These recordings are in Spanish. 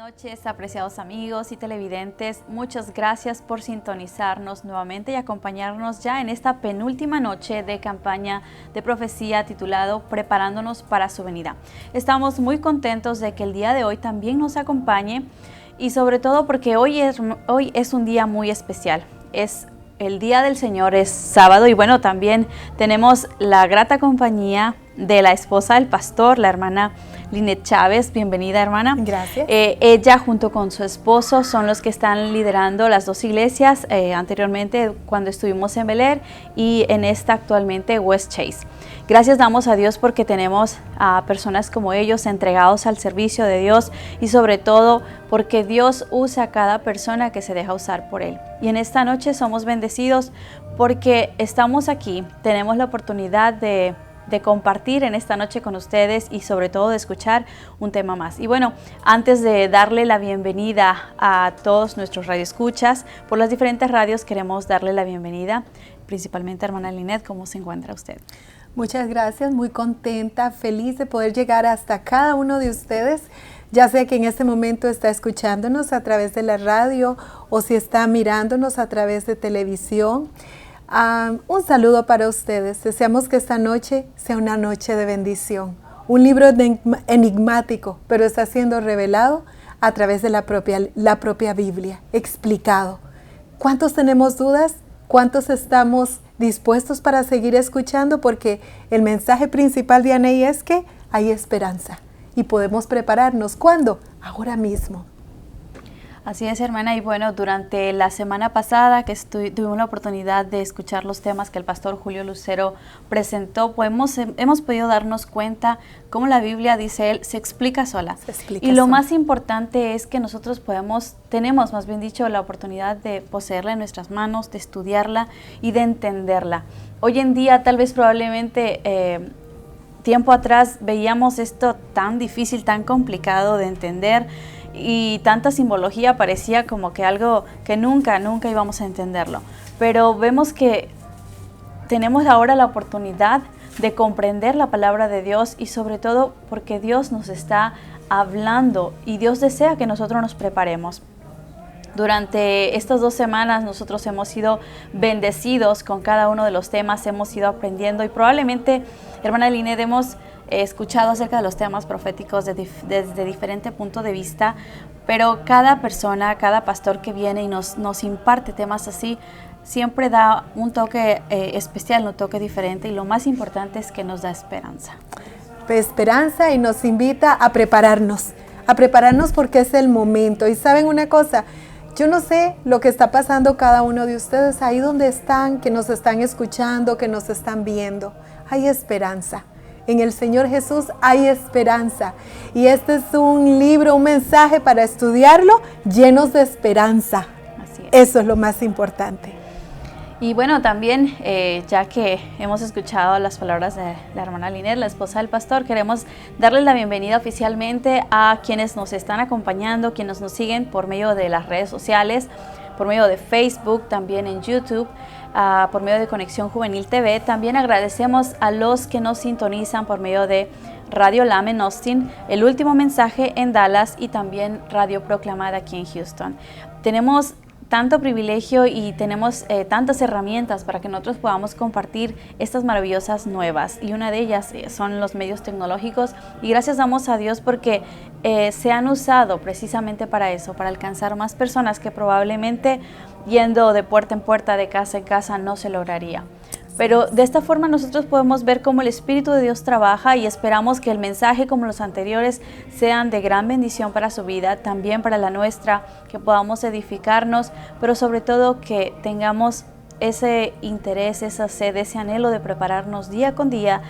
noches, apreciados amigos y televidentes. Muchas gracias por sintonizarnos nuevamente y acompañarnos ya en esta penúltima noche de campaña de profecía titulado Preparándonos para su venida. Estamos muy contentos de que el día de hoy también nos acompañe y sobre todo porque hoy es un día muy especial. Es el Día del Señor, es sábado y bueno, también tenemos la grata compañía de la esposa del pastor, la hermana Linet Chávez. Bienvenida, hermana. Gracias. Ella junto con su esposo son los que están liderando las dos iglesias, anteriormente cuando estuvimos en Bel Air y en esta actualmente West Chase. Gracias damos a Dios porque tenemos a personas como ellos entregados al servicio de Dios y sobre todo porque Dios usa a cada persona que se deja usar por Él. Y en esta noche somos bendecidos porque estamos aquí, tenemos la oportunidad de compartir en esta noche con ustedes y sobre todo de escuchar un tema más. Y bueno, antes de darle la bienvenida a todos nuestros radioescuchas por las diferentes radios, queremos darle la bienvenida principalmente a hermana Linet. ¿Cómo se encuentra usted? Muchas gracias, muy contenta, feliz de poder llegar hasta cada uno de ustedes. Ya sea que en este momento está escuchándonos a través de la radio o si está mirándonos a través de televisión. Un saludo para ustedes. Deseamos que esta noche sea una noche de bendición. Un libro enigmático, pero está siendo revelado a través de la propia Biblia, explicado. ¿Cuántos tenemos dudas? ¿Cuántos estamos dispuestos para seguir escuchando? Porque el mensaje principal de Aney es que hay esperanza y podemos prepararnos. ¿Cuándo? Ahora mismo. Así es, hermana, y bueno, durante la semana pasada que tuvimos la oportunidad de escuchar los temas que el pastor Julio Lucero presentó, pues hemos podido darnos cuenta cómo la Biblia, dice él, se explica sola. Y lo más importante es que nosotros tenemos más bien dicho, la oportunidad de poseerla en nuestras manos, de estudiarla y de entenderla. Hoy en día, tal vez probablemente tiempo atrás veíamos esto tan difícil, tan complicado de entender, y tanta simbología parecía como que algo que nunca íbamos a entenderlo. Pero vemos que tenemos ahora la oportunidad de comprender la palabra de Dios y sobre todo porque Dios nos está hablando y Dios desea que nosotros nos preparemos. Durante estas 2 semanas nosotros hemos sido bendecidos con cada uno de los temas, hemos ido aprendiendo y probablemente, hermana Linet, hemos escuchado acerca de los temas proféticos desde diferente punto de vista, pero cada persona, cada pastor que viene y nos imparte temas así, siempre da un toque especial, un toque diferente y lo más importante es que nos da esperanza. Esperanza y nos invita a prepararnos porque es el momento. Y ¿saben una cosa? Yo no sé lo que está pasando cada uno de ustedes ahí donde están, que nos están escuchando, que nos están viendo. Hay esperanza. En el Señor Jesús hay esperanza. Y este es un libro, un mensaje para estudiarlo llenos de esperanza. Así es. Eso es lo más importante. Y bueno, también, ya que hemos escuchado las palabras de la hermana Linet, la esposa del pastor, queremos darle la bienvenida oficialmente a quienes nos están acompañando, quienes nos siguen por medio de las redes sociales, por medio de Facebook, también en YouTube, por medio de Conexión Juvenil TV. También agradecemos a los que nos sintonizan por medio de Radio Lam en Austin, El Último Mensaje en Dallas y también Radio Proclamada aquí en Houston. Tenemos tanto privilegio y tenemos tantas herramientas para que nosotros podamos compartir estas maravillosas nuevas y una de ellas son los medios tecnológicos y gracias damos a Dios porque se han usado precisamente para eso, para alcanzar más personas que probablemente yendo de puerta en puerta, de casa en casa no se lograría. Pero de esta forma nosotros podemos ver cómo el Espíritu de Dios trabaja y esperamos que el mensaje como los anteriores sean de gran bendición para su vida, también para la nuestra, que podamos edificarnos, pero sobre todo que tengamos ese interés, esa sed, ese anhelo de prepararnos día con día,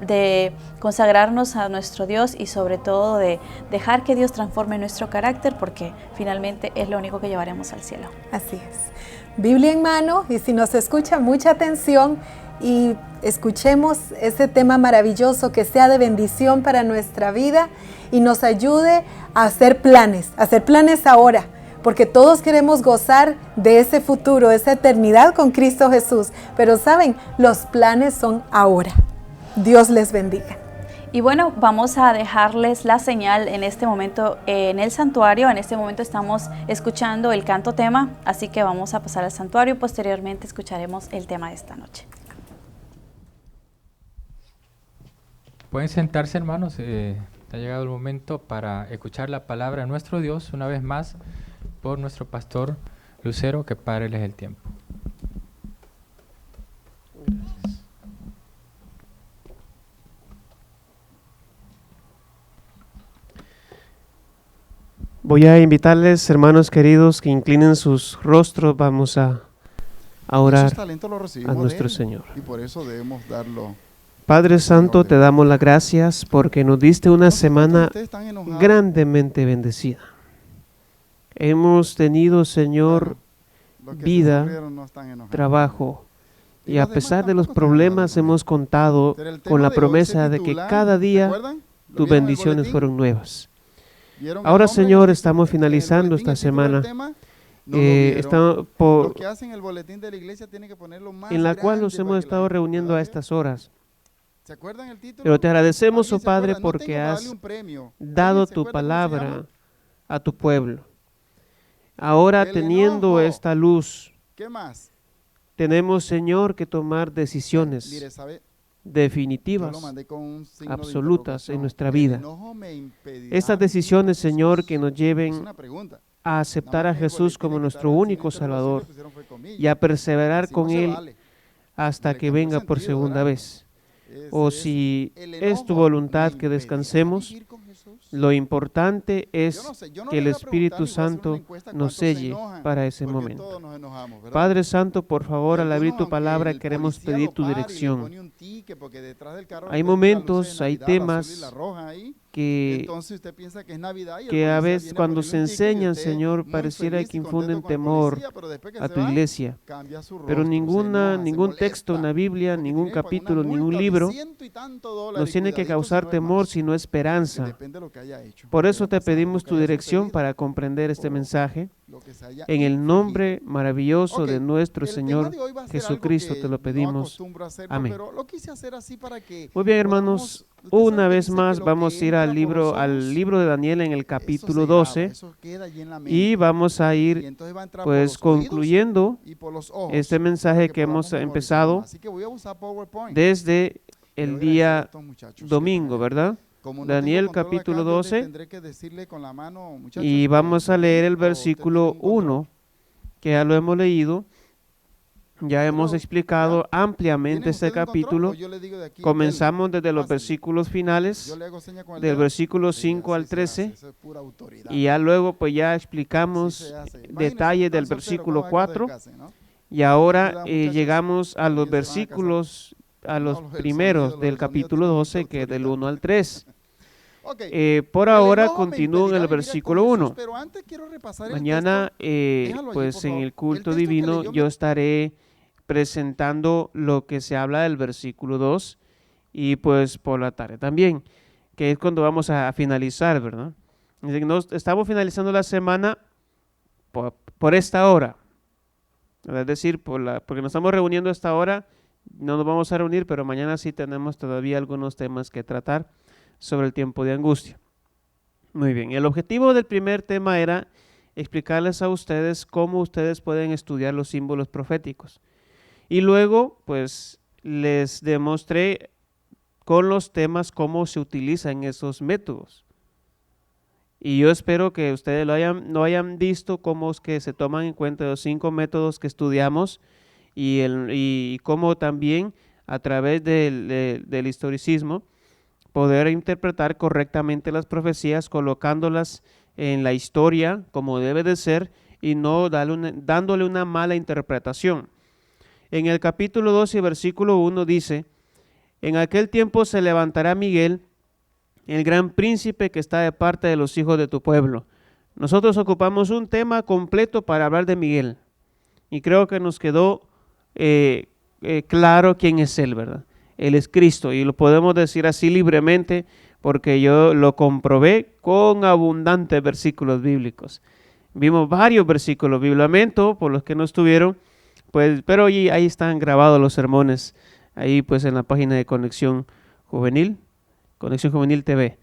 de consagrarnos a nuestro Dios y sobre todo de dejar que Dios transforme nuestro carácter porque finalmente es lo único que llevaremos al cielo. Así es. Biblia en mano y si nos escucha mucha atención y escuchemos ese tema maravilloso que sea de bendición para nuestra vida y nos ayude a hacer planes ahora, porque todos queremos gozar de ese futuro, esa eternidad con Cristo Jesús, pero saben, los planes son ahora. Dios les bendiga. Y bueno, vamos a dejarles la señal en este momento en el santuario. En este momento estamos escuchando el canto tema, así que vamos a pasar al santuario. Posteriormente escucharemos el tema de esta noche. Pueden sentarse, hermanos. Ha llegado el momento para escuchar la palabra de nuestro Dios una vez más por nuestro pastor Lucero, que páreles el tiempo. Gracias. Voy a invitarles, hermanos queridos, que inclinen sus rostros. Vamos a orar a nuestro Señor. Y por eso debemos darlo. Padre Santo, te damos las gracias porque nos diste una semana grandemente bendecida. Hemos tenido, Señor, vida, trabajo, y a pesar de los problemas hemos contado con la promesa de que cada día tus bendiciones fueron nuevas. Ahora, Señor, estamos finalizando esta semana en la cual nos hemos estado reuniendo a estas horas. Pero te agradecemos, oh Padre, porque has dado tu palabra a tu pueblo. Ahora, teniendo esta luz, tenemos, Señor, que tomar decisiones definitivas, absolutas en nuestra vida. Estas decisiones, Señor, que nos lleven a aceptar a Jesús como nuestro único Salvador y a perseverar con Él hasta que venga por segunda vez. O si es tu voluntad que descansemos, lo importante es que el Espíritu Santo nos selle para ese momento. Padre Santo, por favor, al abrir tu palabra queremos pedir tu dirección. Hay momentos, hay temas que a veces cuando se enseñan, Señor, pareciera que infunden temor a tu iglesia. Pero ningún texto en la Biblia, ningún capítulo, ningún libro nos tiene que causar temor, sino esperanza. Por eso te pedimos tu dirección para comprender este mensaje. En el nombre maravilloso de nuestro Señor Jesucristo te lo pedimos. Amén. Muy bien, hermanos, una vez más vamos a ir al libro de Daniel en el capítulo 12 y vamos a ir pues concluyendo este mensaje que hemos empezado desde el día domingo, ¿verdad? Daniel capítulo 12, y vamos a leer el versículo 1, que ya lo hemos leído. Ya hemos explicado ampliamente este capítulo. Comenzamos desde los versículos finales, del versículo 5 al 13, y ya luego pues ya explicamos detalles del versículo 4, y ahora llegamos a los versículos, a los primeros del capítulo 12, que es del 1 al 3. Por ahora continúo en el versículo 1. Mañana, pues en el culto divino, yo estaré presentando lo que se habla del versículo 2, y pues por la tarde también, que es cuando vamos a finalizar, ¿verdad? Estamos finalizando la semana por esta hora, es decir, porque nos estamos reuniendo a esta hora. No nos vamos a reunir, pero mañana sí tenemos todavía algunos temas que tratar sobre el tiempo de angustia. Muy bien, el objetivo del primer tema era explicarles a ustedes cómo ustedes pueden estudiar los símbolos proféticos. Y luego, pues, les demostré con los temas cómo se utilizan esos métodos. Y yo espero que ustedes lo hayan visto, cómo es que se toman en cuenta los 5 métodos que estudiamos, y cómo también a través del historicismo poder interpretar correctamente las profecías, colocándolas en la historia como debe de ser y no dándole una mala interpretación. En el capítulo 12, versículo 1 dice: en aquel tiempo se levantará Miguel, el gran príncipe que está de parte de los hijos de tu pueblo. Nosotros ocupamos un tema completo para hablar de Miguel y creo que nos quedó claro quién es él, ¿verdad? Él es Cristo, y lo podemos decir así libremente porque yo lo comprobé con abundantes versículos bíblicos. Vimos varios versículos bíblicos, lamento por los que no estuvieron, pues, pero ahí están grabados los sermones, ahí pues en la página de Conexión Juvenil, Conexión Juvenil TV,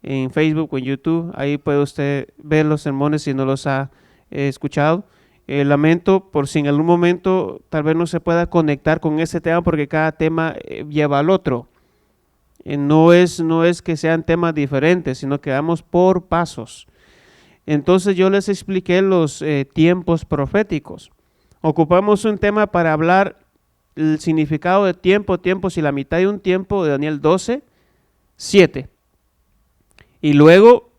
en Facebook o en YouTube. Ahí puede usted ver los sermones si no los ha escuchado. Lamento por si en algún momento tal vez no se pueda conectar con ese tema, porque cada tema lleva al otro. No es que sean temas diferentes, sino que vamos por pasos. Entonces yo les expliqué los tiempos proféticos. Ocupamos un tema para hablar el significado de tiempo, tiempos y la mitad de un tiempo, de Daniel 12, 7. Y luego,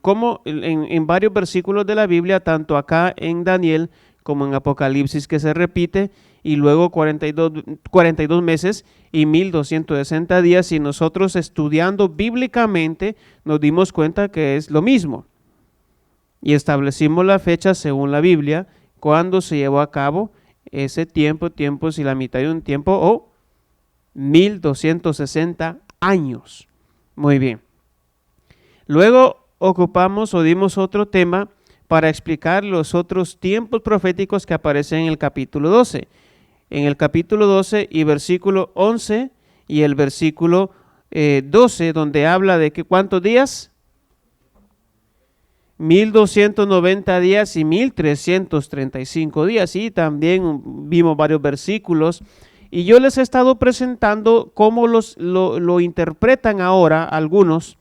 como en varios versículos de la Biblia, tanto acá en Daniel como en Apocalipsis, que se repite, y luego 42 meses y 1260 días, y nosotros estudiando bíblicamente nos dimos cuenta que es lo mismo. Y establecimos la fecha según la Biblia, cuando se llevó a cabo ese tiempo, tiempos y la mitad de un tiempo, o 1260 años. Muy bien. Luego ocupamos o dimos otro tema para explicar los otros tiempos proféticos que aparecen en el capítulo 12. En el capítulo 12 y versículo 11 y el versículo 12, donde habla de que ¿cuántos días? 1290 días y 1335 días. Y también vimos varios versículos. Y yo les he estado presentando cómo lo interpretan ahora algunos,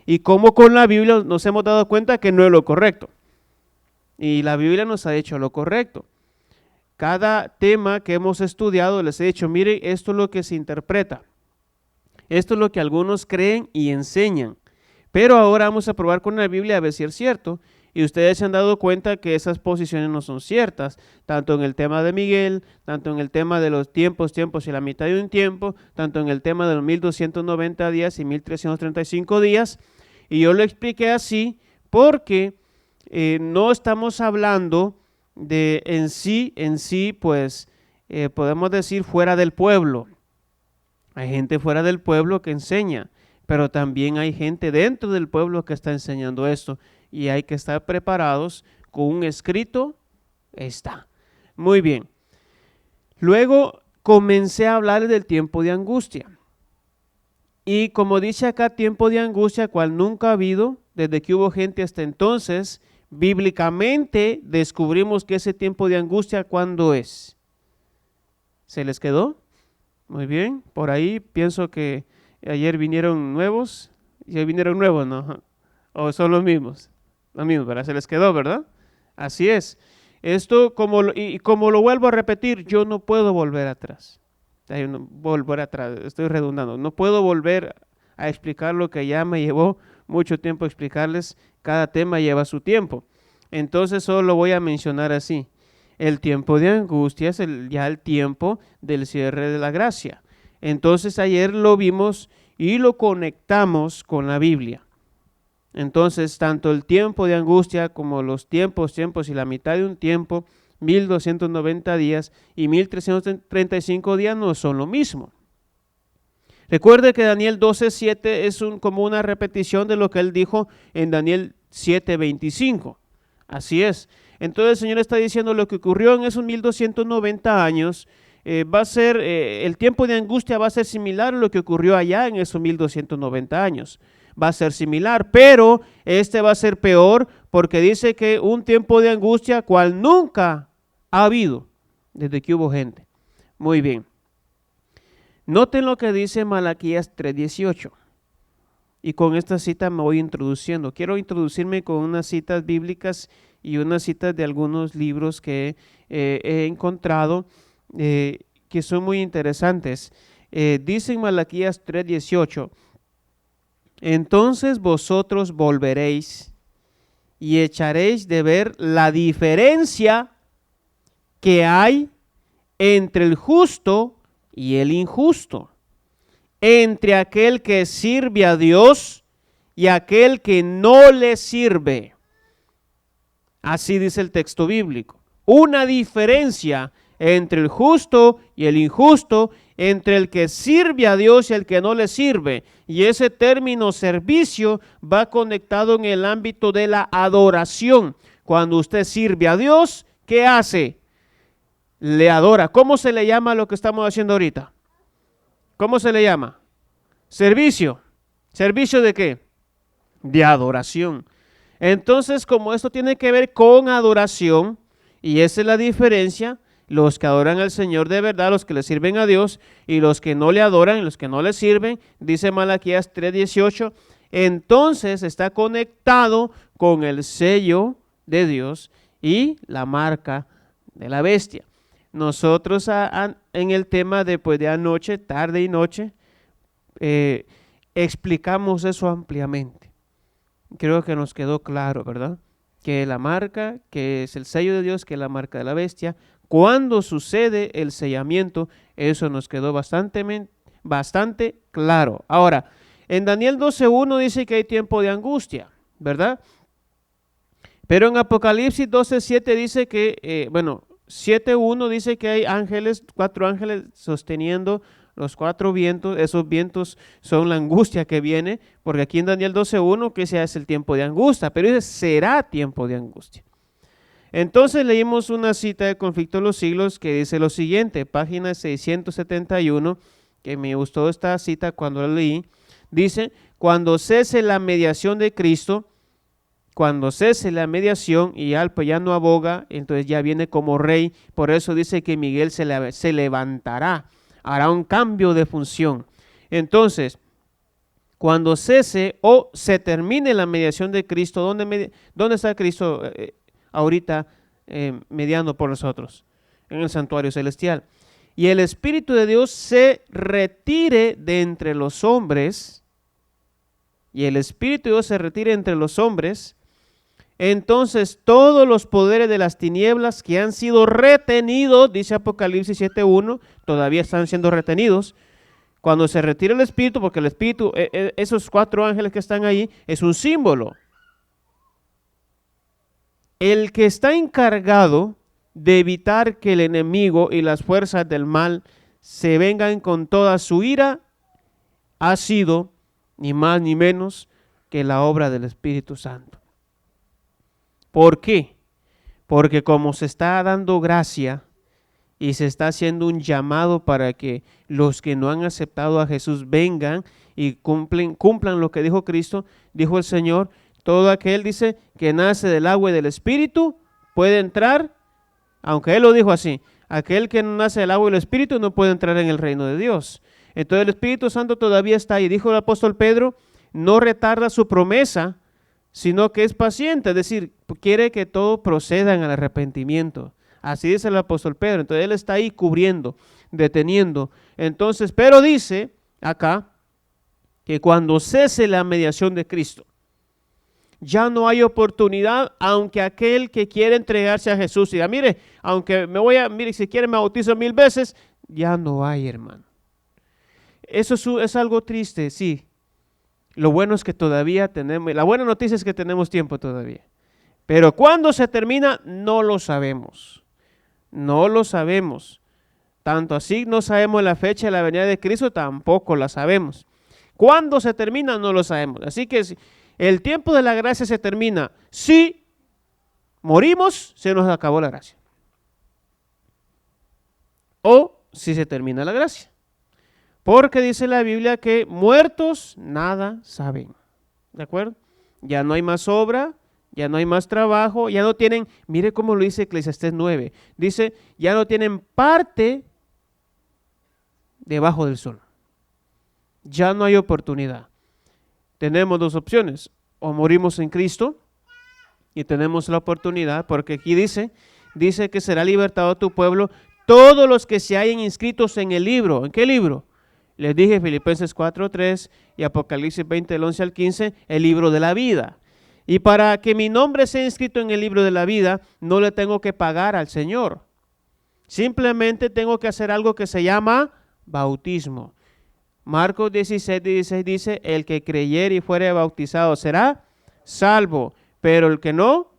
y cómo con la Biblia nos hemos dado cuenta que no es lo correcto. Y la Biblia nos ha hecho lo correcto. Cada tema que hemos estudiado les he dicho, miren, esto es lo que se interpreta. Esto es lo que algunos creen y enseñan. Pero ahora vamos a probar con la Biblia a ver si es cierto. Y ustedes se han dado cuenta que esas posiciones no son ciertas, tanto en el tema de Miguel, tanto en el tema de los tiempos y la mitad de un tiempo, tanto en el tema de los 1290 días y 1335 días. Y yo lo expliqué así porque no estamos hablando de en sí, pues podemos decir fuera del pueblo. Hay gente fuera del pueblo que enseña, pero también hay gente dentro del pueblo que está enseñando esto. Y hay que estar preparados con un escrito. Está. Muy bien. Luego comencé a hablar del tiempo de angustia. Y como dice acá, tiempo de angustia, cual nunca ha habido, desde que hubo gente hasta entonces, bíblicamente descubrimos que ese tiempo de angustia, ¿cuándo es? ¿Se les quedó? Muy bien. Por ahí pienso que ayer vinieron nuevos. ¿Y hoy vinieron nuevos, no? ¿O son los mismos? Los mismos, ¿verdad? Se les quedó, ¿verdad? Así es. Esto, como lo vuelvo a repetir, yo no puedo volver atrás. Estoy redundando. No puedo volver a explicar lo que ya me llevó mucho tiempo explicarles. Cada tema lleva su tiempo. Entonces solo lo voy a mencionar así. El tiempo de angustia es ya el tiempo del cierre de la gracia. Entonces ayer lo vimos y lo conectamos con la Biblia. Entonces, tanto el tiempo de angustia como los tiempos y la mitad de un tiempo, 1290 días y 1335 días no son lo mismo. Recuerde que Daniel 12:7 es como una repetición de lo que él dijo en Daniel 7:25. Así es. Entonces el Señor está diciendo lo que ocurrió en esos 1290 años, va a ser, el tiempo de angustia va a ser similar a lo que ocurrió allá en esos 1290 años. Va a ser similar, pero este va a ser peor porque dice que un tiempo de angustia cual nunca ha habido desde que hubo gente. Muy bien. Noten lo que dice Malaquías 3:18. Y con esta cita me voy introduciendo. Quiero introducirme con unas citas bíblicas y unas citas de algunos libros que he encontrado que son muy interesantes. Dice en Malaquías 3:18. Entonces vosotros volveréis y echaréis de ver la diferencia que hay entre el justo y el injusto, entre aquel que sirve a Dios y aquel que no le sirve. Así dice el texto bíblico. Una diferencia entre el justo y el injusto, entre el que sirve a Dios y el que no le sirve. Y ese término servicio va conectado en el ámbito de la adoración. Cuando usted sirve a Dios, ¿qué hace? Le adora. ¿Cómo se le llama lo que estamos haciendo ahorita? ¿Cómo se le llama? Servicio. ¿Servicio de qué? De adoración. Entonces, como esto tiene que ver con adoración, y esa es la diferencia, los que adoran al Señor de verdad, los que le sirven a Dios, y los que no le adoran, y los que no le sirven, dice Malaquías 3:18, entonces está conectado con el sello de Dios y la marca de la bestia. Nosotros en el tema de anoche, tarde y noche, explicamos eso ampliamente. Creo que nos quedó claro, ¿verdad? Que la marca, que es el sello de Dios, que es la marca de la bestia. Cuando sucede el sellamiento, eso nos quedó bastante claro. Ahora, en Daniel 12:1 dice que hay tiempo de angustia, ¿verdad? Pero en Apocalipsis 12:7 dice que, 7:1 dice que hay ángeles, 4 ángeles sosteniendo los 4 vientos. Esos vientos son la angustia que viene, porque aquí en Daniel 12:1 que se hace el tiempo de angustia, pero dice será tiempo de angustia. Entonces leímos una cita de Conflicto de los Siglos que dice lo siguiente, página 671, que me gustó esta cita cuando la leí, dice, cuando cese la mediación de Cristo, cuando cese la mediación y Alpa ya no aboga, entonces ya viene como rey, por eso dice que Miguel se levantará, hará un cambio de función. Entonces, cuando cese o se termine la mediación de Cristo, ¿dónde está Cristo ahorita mediando por nosotros? En el santuario celestial. Y el Espíritu de Dios se retire de entre los hombres, y el Espíritu de Dios se retire entre los hombres, entonces todos los poderes de las tinieblas que han sido retenidos, dice Apocalipsis 7:1, todavía están siendo retenidos. Cuando se retira el Espíritu, porque el Espíritu, esos 4 ángeles que están ahí, es un símbolo. El que está encargado de evitar que el enemigo y las fuerzas del mal se vengan con toda su ira, ha sido ni más ni menos que la obra del Espíritu Santo. ¿Por qué? Porque como se está dando gracia y se está haciendo un llamado para que los que no han aceptado a Jesús vengan y cumplan lo que dijo Cristo, dijo el Señor, todo aquel, dice, que nace del agua y del Espíritu puede entrar, aunque Él lo dijo así, aquel que no nace del agua y del Espíritu no puede entrar en el reino de Dios. Entonces el Espíritu Santo todavía está ahí. Dijo el apóstol Pedro, no retarda su promesa, sino que es paciente, es decir, quiere que todos procedan al arrepentimiento. Así dice el apóstol Pedro. Entonces él está ahí cubriendo, deteniendo. Entonces, pero dice acá que cuando cese la mediación de Cristo, ya no hay oportunidad, aunque aquel que quiere entregarse a Jesús diga, mire, mire, si quiere me bautizo 1000 veces, ya no hay, hermano. Eso es algo triste, sí. Lo bueno es que todavía tenemos, la buena noticia es que tenemos tiempo todavía. Pero cuando se termina, no lo sabemos. No lo sabemos. Tanto así no sabemos la fecha de la venida de Cristo, tampoco la sabemos. ¿Cuándo se termina? No lo sabemos. Así que el tiempo de la gracia se termina. Si morimos, se nos acabó la gracia. O si se termina la gracia. Porque dice la Biblia que muertos nada saben. ¿De acuerdo? Ya no hay más obra, ya no hay más trabajo, ya no tienen, mire cómo lo dice Eclesiastés 9. Dice, ya no tienen parte debajo del sol. Ya no hay oportunidad. Tenemos 2 opciones. O morimos en Cristo y tenemos la oportunidad, porque aquí dice que será libertado tu pueblo todos los que se hayan inscritos en el libro. ¿En qué libro? Les dije Filipenses 4:3 y Apocalipsis 20, del 11 al 15, el libro de la vida. Y para que mi nombre sea inscrito en el libro de la vida, no le tengo que pagar al Señor. Simplemente tengo que hacer algo que se llama bautismo. Marcos 16:16 dice, el que creyere y fuere bautizado será salvo, pero el que no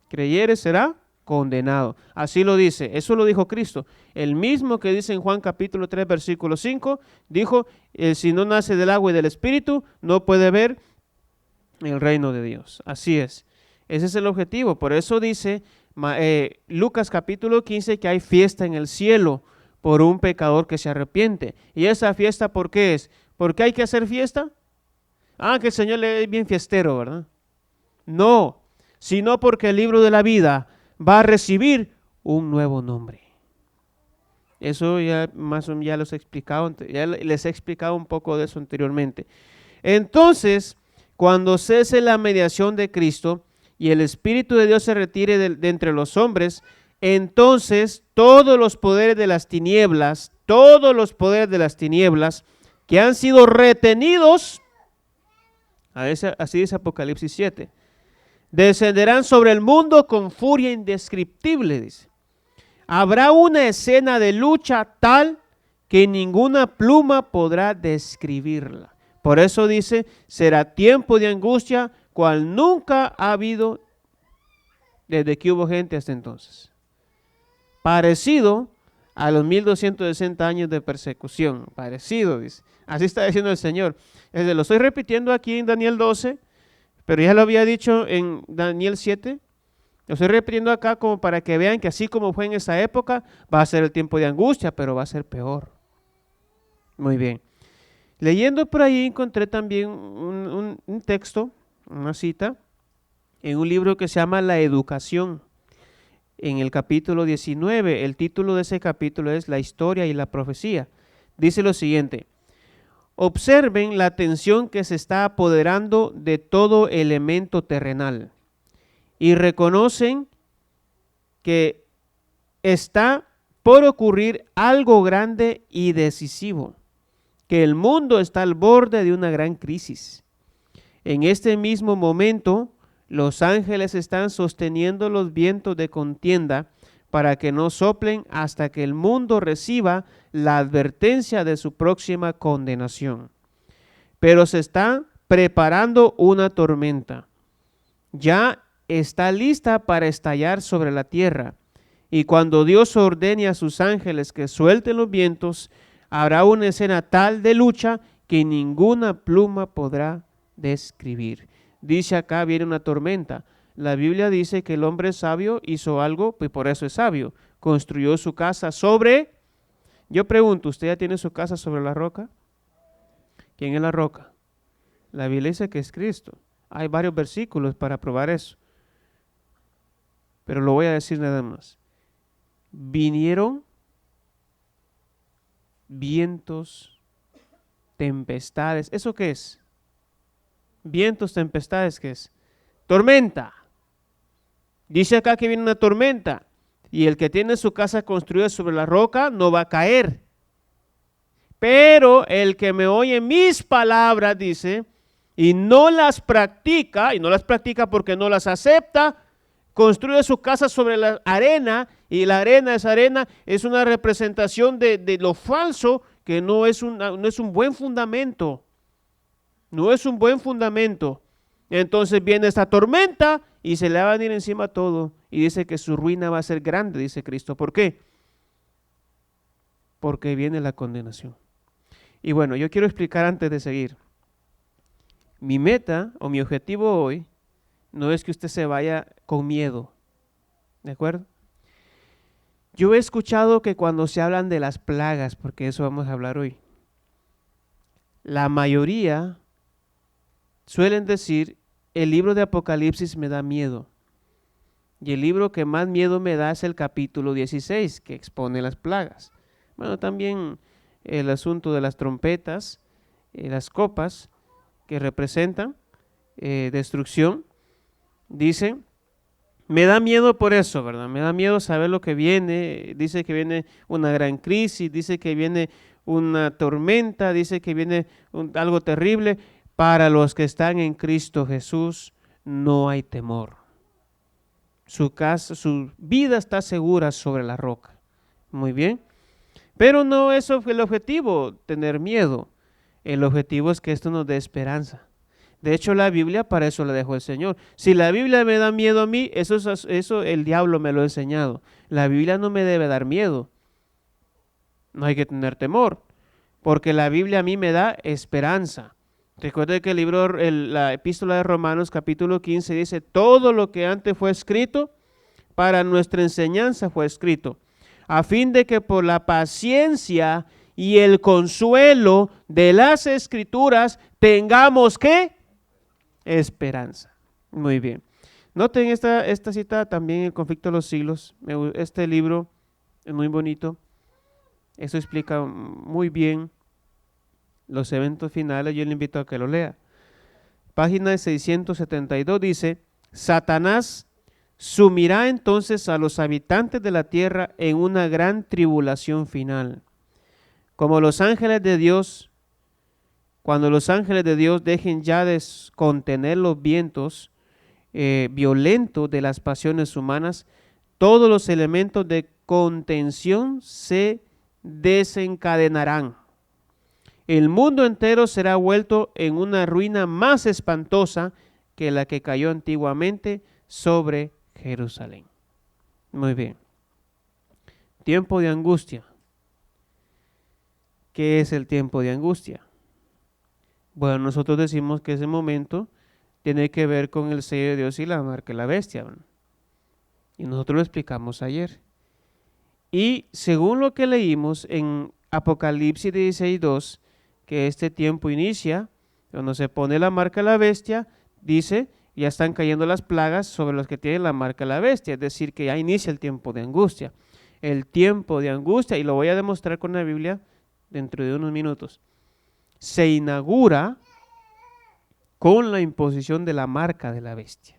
creyere será condenado. Así lo dice, eso lo dijo Cristo. El mismo que dice en Juan capítulo 3, versículo 5, dijo, si no nace del agua y del Espíritu, no puede ver el reino de Dios. Así es. Ese es el objetivo. Por eso dice Lucas capítulo 15 que hay fiesta en el cielo por un pecador que se arrepiente. ¿Y esa fiesta por qué es? ¿Por qué hay que hacer fiesta? Que el Señor es bien fiestero, ¿verdad? No, sino porque el libro de la vida va a recibir un nuevo nombre. Eso ya ya les he explicado un poco de eso anteriormente. Entonces, cuando cese la mediación de Cristo y el Espíritu de Dios se retire de entre los hombres, entonces todos los poderes de las tinieblas que han sido retenidos, así dice Apocalipsis 7, descenderán sobre el mundo con furia indescriptible, dice. Habrá una escena de lucha tal que ninguna pluma podrá describirla. Por eso dice, será tiempo de angustia cual nunca ha habido desde que hubo gente hasta entonces. Parecido a los 1260 años de persecución. Parecido, dice. Así está diciendo el Señor. Lo estoy repitiendo aquí en Daniel 12, pero ya lo había dicho en Daniel 7. Lo estoy repitiendo acá como para que vean que así como fue en esa época, va a ser el tiempo de angustia, pero va a ser peor. Muy bien. Leyendo por ahí encontré también un texto, una cita, en un libro que se llama La Educación, en el capítulo 19. El título de ese capítulo es La historia y la profecía. Dice lo siguiente: observen la tensión que se está apoderando de todo elemento terrenal y reconocen que está por ocurrir algo grande y decisivo, que el mundo está al borde de una gran crisis. En este mismo momento, los ángeles están sosteniendo los vientos de contienda para que no soplen hasta que el mundo reciba la advertencia de su próxima condenación. Pero se está preparando una tormenta. Ya está lista para estallar sobre la tierra. Y cuando Dios ordene a sus ángeles que suelten los vientos, habrá una escena tal de lucha que ninguna pluma podrá describir. Dice acá, viene una tormenta. La Biblia dice que el hombre sabio hizo algo, pues por eso es sabio. Construyó su casa sobre... Yo pregunto, ¿usted ya tiene su casa sobre la roca? ¿Quién es la roca? La Biblia dice que es Cristo. Hay varios versículos para probar eso. Pero lo voy a decir nada más. Vinieron vientos, tempestades. ¿Eso qué es? Vientos, tempestades, ¿qué es? Tormenta. Dice acá que viene una tormenta y el que tiene su casa construida sobre la roca no va a caer. Pero el que me oye mis palabras, dice, y no las practica porque no las acepta, construye su casa sobre la arena, y la arena, esa arena es una representación de lo falso, que no es un buen fundamento. No es un buen fundamento. Entonces viene esta tormenta y se le va a venir encima todo. Y dice que su ruina va a ser grande, dice Cristo. ¿Por qué? Porque viene la condenación. Y bueno, yo quiero explicar antes de seguir. Mi meta o mi objetivo hoy no es que usted se vaya con miedo. ¿De acuerdo? Yo he escuchado que cuando se hablan de las plagas, porque eso vamos a hablar hoy, la mayoría suelen decir, el libro de Apocalipsis me da miedo. Y el libro que más miedo me da es el capítulo 16, que expone las plagas. Bueno, también el asunto de las trompetas, las copas, que representan destrucción. Dice, me da miedo por eso, ¿verdad? Me da miedo saber lo que viene. Dice que viene una gran crisis, dice que viene una tormenta, dice que viene algo terrible. Para los que están en Cristo Jesús no hay temor. Su vida está segura sobre la roca. Muy bien. Pero no es el objetivo, tener miedo. El objetivo es que esto nos dé esperanza. De hecho, la Biblia para eso la dejó el Señor. Si la Biblia me da miedo a mí, eso el diablo me lo ha enseñado. La Biblia no me debe dar miedo. No hay que tener temor, porque la Biblia a mí me da esperanza. Recuerde que la epístola de Romanos capítulo 15 dice, todo lo que antes fue escrito, para nuestra enseñanza fue escrito, a fin de que por la paciencia y el consuelo de las Escrituras, tengamos ¿qué? Esperanza. Muy bien. Noten esta cita también, El conflicto de los siglos. Este libro es muy bonito. Eso explica muy bien los eventos finales. Yo le invito a que lo lea. Página 672 dice: Satanás sumirá entonces a los habitantes de la tierra en una gran tribulación final. Como los ángeles de Dios, cuando los ángeles de Dios dejen ya de contener los vientos violentos de las pasiones humanas, todos los elementos de contención se desencadenarán. El mundo entero será vuelto en una ruina más espantosa que la que cayó antiguamente sobre Jerusalén. Muy bien. Tiempo de angustia. ¿Qué es el tiempo de angustia? Bueno, nosotros decimos que ese momento tiene que ver con el sello de Dios y la marca de la bestia, ¿no? Y nosotros lo explicamos ayer. Y según lo que leímos en Apocalipsis 16:2, que este tiempo inicia cuando se pone la marca de la bestia, dice, ya están cayendo las plagas sobre los que tienen la marca de la bestia, es decir, que ya inicia el tiempo de angustia. El tiempo de angustia, y lo voy a demostrar con la Biblia dentro de unos minutos, se inaugura con la imposición de la marca de la bestia.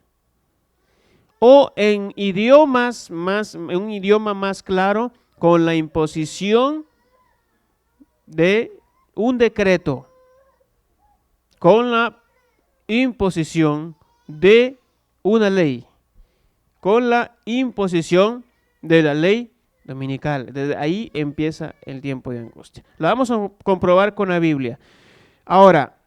O en un idioma más claro, con la imposición de un decreto, con la imposición de una ley, con la imposición de la ley dominical. Desde ahí empieza el tiempo de angustia. Lo vamos a comprobar con la Biblia. Ahora,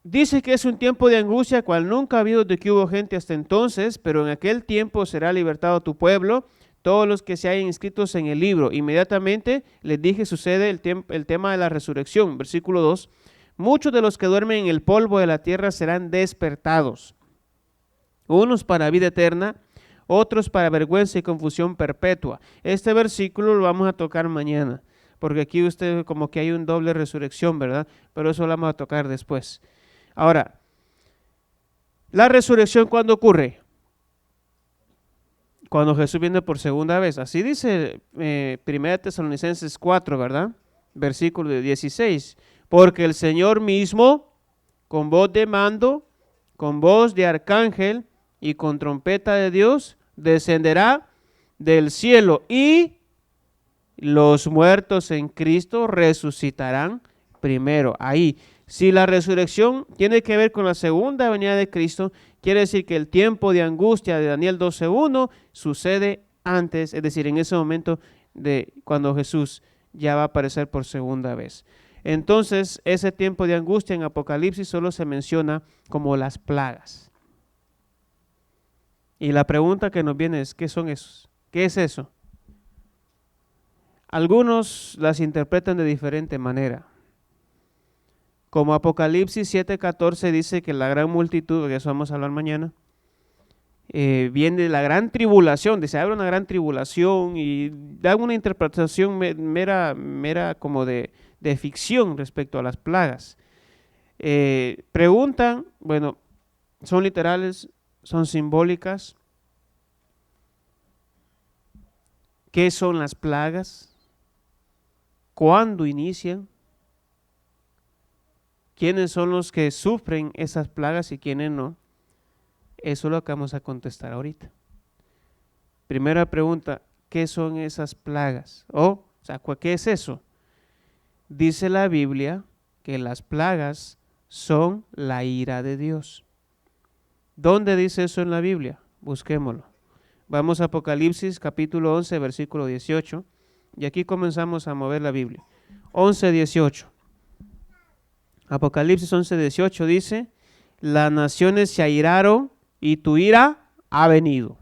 dice que es un tiempo de angustia cual nunca ha habido de que hubo gente hasta entonces, pero en aquel tiempo será libertado tu pueblo, todos los que se hayan inscritos en el libro. Inmediatamente les dije, sucede el tema de la resurrección. Versículo 2. Muchos de los que duermen en el polvo de la tierra serán despertados, unos para vida eterna, otros para vergüenza y confusión perpetua. Este versículo lo vamos a tocar mañana, porque aquí usted como que hay un doble resurrección, ¿verdad? Pero eso lo vamos a tocar después. Ahora, la resurrección, ¿cuándo ocurre? Cuando Jesús viene por segunda vez. Así dice 1 Tesalonicenses 4, ¿verdad? Versículo 16. Porque el Señor mismo, con voz de mando, con voz de arcángel y con trompeta de Dios, descenderá del cielo y los muertos en Cristo resucitarán primero. Ahí, si la resurrección tiene que ver con la segunda venida de Cristo, quiere decir que el tiempo de angustia de Daniel 12:1 sucede antes, es decir, en ese momento de cuando Jesús ya va a aparecer por segunda vez. Entonces, ese tiempo de angustia en Apocalipsis solo se menciona como las plagas. Y la pregunta que nos viene es, ¿qué son esos? ¿Qué es eso? Algunos las interpretan de diferente manera. Como Apocalipsis 7:14 dice que la gran multitud, de eso vamos a hablar mañana, viene de la gran tribulación, dice, habrá una gran tribulación, y da una interpretación mera como de ficción respecto a las plagas. Preguntan, bueno, ¿son literales? ¿Son simbólicas? ¿Qué son las plagas? ¿Cuándo inician? ¿Quiénes son los que sufren esas plagas y quiénes no? Eso es lo que vamos a contestar ahorita. Primera pregunta, ¿qué son esas plagas? ¿Qué es eso? Dice la Biblia que las plagas son la ira de Dios. ¿Dónde dice eso en la Biblia? Busquémoslo. Vamos a Apocalipsis capítulo 11, versículo 18, y aquí comenzamos a mover la Biblia. 11:18. Apocalipsis 11:18 dice, las naciones se airaron y tu ira ha venido.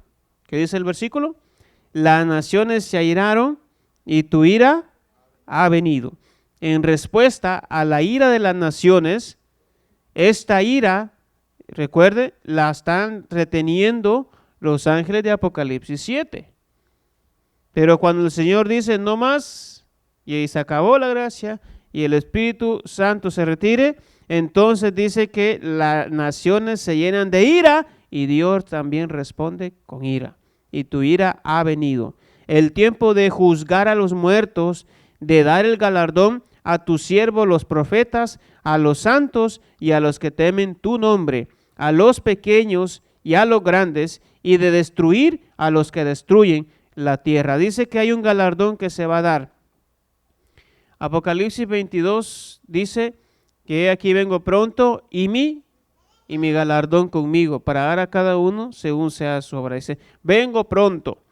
¿Qué dice el versículo? Las naciones se airaron y tu ira ha venido. En respuesta a la ira de las naciones, esta ira, recuerde, la están reteniendo los ángeles de Apocalipsis 7. Pero cuando el Señor dice, no más, y se acabó la gracia y el Espíritu Santo se retire, entonces dice que las naciones se llenan de ira y Dios también responde con ira. Y tu ira ha venido. El tiempo de juzgar a los muertos, de dar el galardón a tus siervos los profetas, a los santos y a los que temen tu nombre, a los pequeños y a los grandes, y de destruir a los que destruyen la tierra. Dice que hay un galardón que se va a dar. Apocalipsis 22 dice que aquí vengo pronto y mi galardón conmigo para dar a cada uno según sea su obra. Dice, vengo pronto.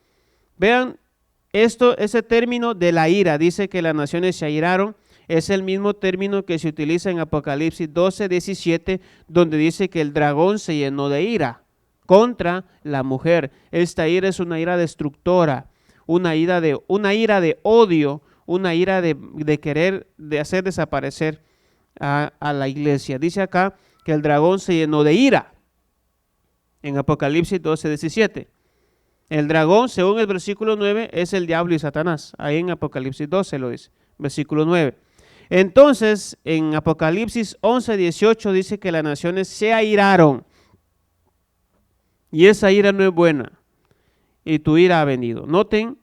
Vean ese término de la ira, dice que las naciones se airaron, es el mismo término que se utiliza en Apocalipsis 12, 17, donde dice que el dragón se llenó de ira contra la mujer. Esta ira es una ira destructora, una ira de odio, una ira de querer, de hacer desaparecer a la iglesia. Dice acá que el dragón se llenó de ira en Apocalipsis 12, 17. El dragón, según el versículo 9, es el diablo y Satanás. Ahí en Apocalipsis 12 lo dice, versículo 9. Entonces, en Apocalipsis 11, 18 dice que las naciones se airaron. Y esa ira no es buena. Y tu ira ha venido. Noten,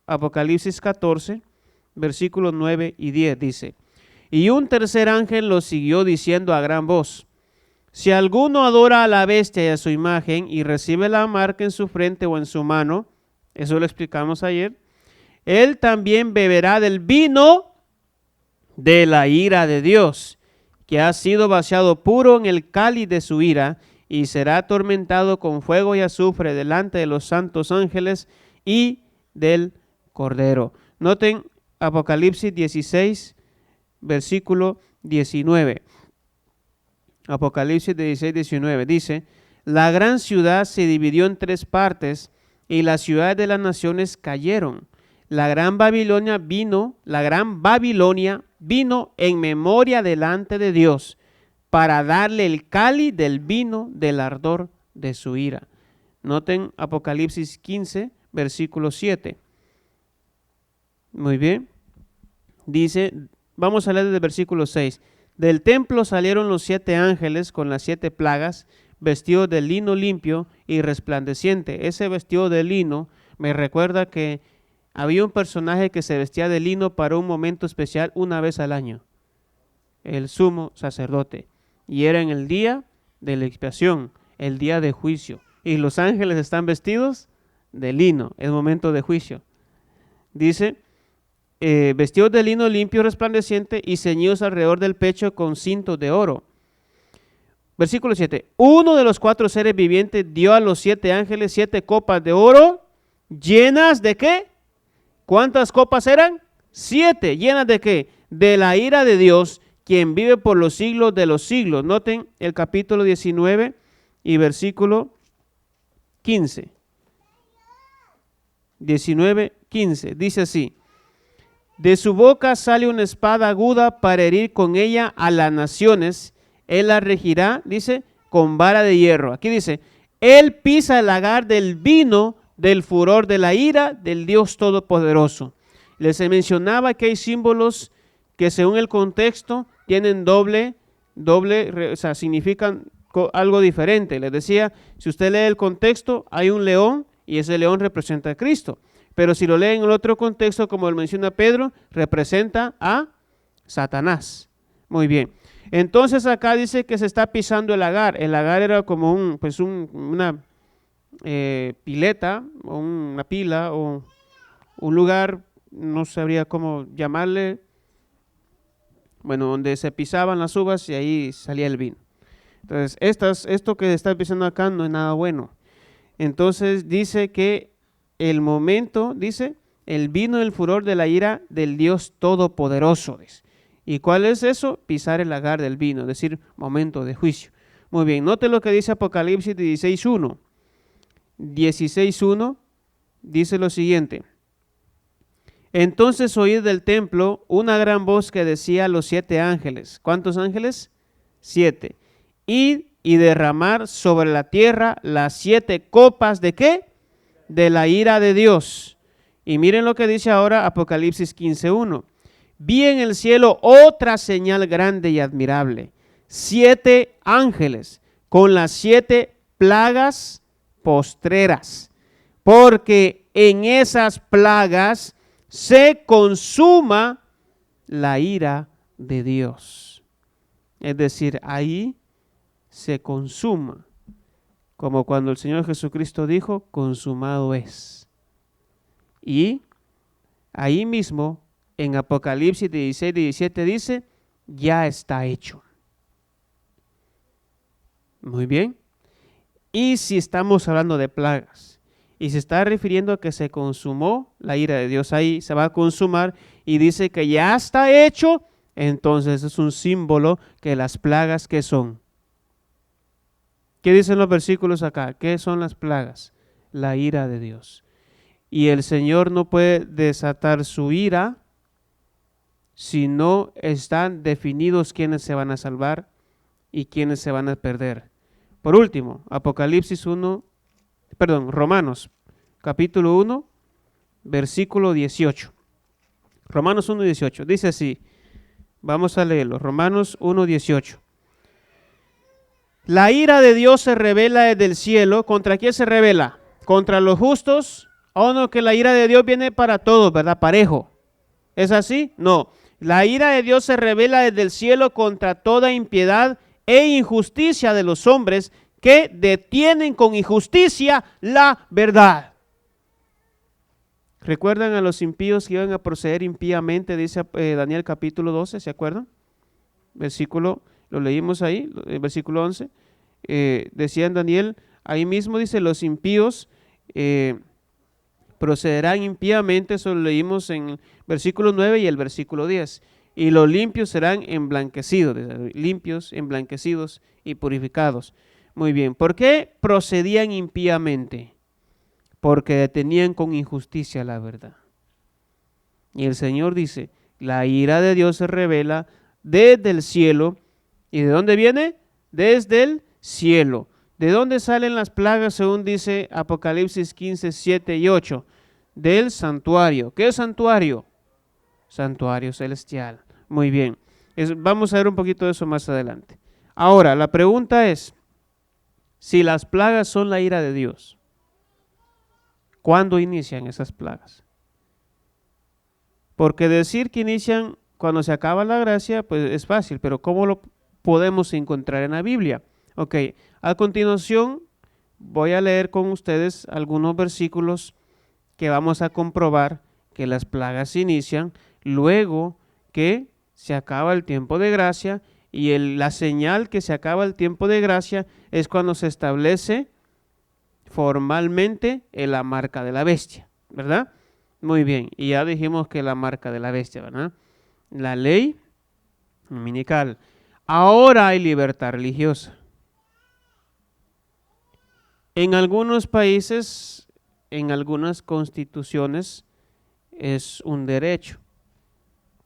Apocalipsis 14, versículos 9 y 10 dice, y un tercer ángel lo siguió diciendo a gran voz, si alguno adora a la bestia y a su imagen y recibe la marca en su frente o en su mano, eso lo explicamos ayer, él también beberá del vino de la ira de Dios, que ha sido vaciado puro en el cáliz de su ira, y será atormentado con fuego y azufre delante de los santos ángeles y del Cordero. Noten Apocalipsis 16, versículo 19. Apocalipsis 16, 19 dice, la gran ciudad se dividió en 3 partes y las ciudades de las naciones cayeron. La gran Babilonia vino en memoria delante de Dios para darle el cáliz del vino del ardor de su ira. Noten Apocalipsis 15, versículo 7. Muy bien. Dice, vamos a leer desde el versículo 6. Del templo salieron los 7 ángeles con las 7 plagas, vestidos de lino limpio y resplandeciente. Ese vestido de lino me recuerda que había un personaje que se vestía de lino para un momento especial una vez al año, el sumo sacerdote, y era en el día de la expiación, el día de juicio, y los ángeles están vestidos de lino, es momento de juicio. Dice, vestidos de lino limpio resplandeciente y ceñidos alrededor del pecho con cintos de oro. Versículo 7. Uno de los 4 seres vivientes dio a los 7 ángeles 7 copas de oro llenas de ¿qué? ¿Cuántas copas eran? 7. ¿Llenas de qué? De la ira de Dios, quien vive por los siglos de los siglos. Noten el capítulo 19 y versículo 15. 19, 15. Dice así. De su boca sale una espada aguda para herir con ella a las naciones. Él la regirá, dice, con vara de hierro. Aquí dice, él pisa el lagar del vino del furor de la ira del Dios Todopoderoso. Les mencionaba que hay símbolos que según el contexto tienen doble, o sea, significan algo diferente. Les decía, si usted lee el contexto, hay un león y ese león representa a Cristo. Pero si lo lee en el otro contexto, como lo menciona Pedro, representa a Satanás. Muy bien. Entonces acá dice que se está pisando el lagar. El lagar era como una pileta, o una pila, o un lugar, no sabría cómo llamarle, bueno, donde se pisaban las uvas y ahí salía el vino. Entonces, esto que está pisando acá no es nada bueno. Entonces dice que el momento, dice, el vino del furor de la ira del Dios Todopoderoso. ¿Y cuál es eso? Pisar el lagar del vino, es decir, momento de juicio. Muy bien, note lo que dice Apocalipsis 16.1. 16.1 dice lo siguiente. Entonces oí del templo una gran voz que decía a los 7 ángeles. ¿Cuántos ángeles? 7. Id y derramar sobre la tierra las 7 copas ¿de qué? De la ira de Dios. Y miren lo que dice ahora Apocalipsis 15.1. vi en el cielo otra señal grande y admirable, 7 ángeles con las 7 plagas postreras, porque en esas plagas se consuma la ira de Dios. Es decir, ahí se consuma, como cuando el Señor Jesucristo dijo, consumado es. Y ahí mismo, en Apocalipsis 16, 17 dice, ya está hecho. Muy bien. Y si estamos hablando de plagas, y se está refiriendo a que se consumó la ira de Dios, ahí se va a consumar, y dice que ya está hecho, entonces es un símbolo que las plagas, ¿qué son? ¿Qué dicen los versículos acá? ¿Qué son las plagas? La ira de Dios. Y el Señor no puede desatar su ira si no están definidos quiénes se van a salvar y quiénes se van a perder. Por último, Romanos, capítulo 1, versículo 18. Romanos 1, 18. Dice así, vamos a leerlo. Romanos 1, 18. La ira de Dios se revela desde el cielo. ¿Contra quién se revela? ¿Contra los justos? ¿O no? Que la ira de Dios viene para todos, ¿verdad? Parejo. ¿Es así? No. La ira de Dios se revela desde el cielo contra toda impiedad e injusticia de los hombres que detienen con injusticia la verdad. ¿Recuerdan a los impíos que iban a proceder impíamente? Dice Daniel capítulo 12, ¿se acuerdan? Versículo, lo leímos ahí, versículo 11. Decía en Daniel, ahí mismo dice, los impíos procederán impíamente, eso lo leímos en el versículo 9 y el versículo 10. Y los limpios serán emblanquecidos, limpios, emblanquecidos y purificados. Muy bien, ¿por qué procedían impíamente? Porque detenían con injusticia la verdad. Y el Señor dice, la ira de Dios se revela desde el cielo. ¿Y de dónde viene? Desde el cielo. ¿De dónde salen las plagas según dice Apocalipsis 15, 7 y 8? Del santuario. ¿Qué es santuario? Santuario celestial. Muy bien. Vamos a ver un poquito de eso más adelante. Ahora, la pregunta es, si las plagas son la ira de Dios, ¿cuándo inician esas plagas? Porque decir que inician cuando se acaba la gracia, pues es fácil, pero ¿cómo lo podemos encontrar en la Biblia? Ok, a continuación voy a leer con ustedes algunos versículos que vamos a comprobar que las plagas inician luego que se acaba el tiempo de gracia, y la señal que se acaba el tiempo de gracia es cuando se establece formalmente la marca de la bestia, ¿verdad? Muy bien, y ya dijimos que la marca de la bestia, ¿verdad? La ley dominical. Ahora hay libertad religiosa. En algunos países, en algunas constituciones, es un derecho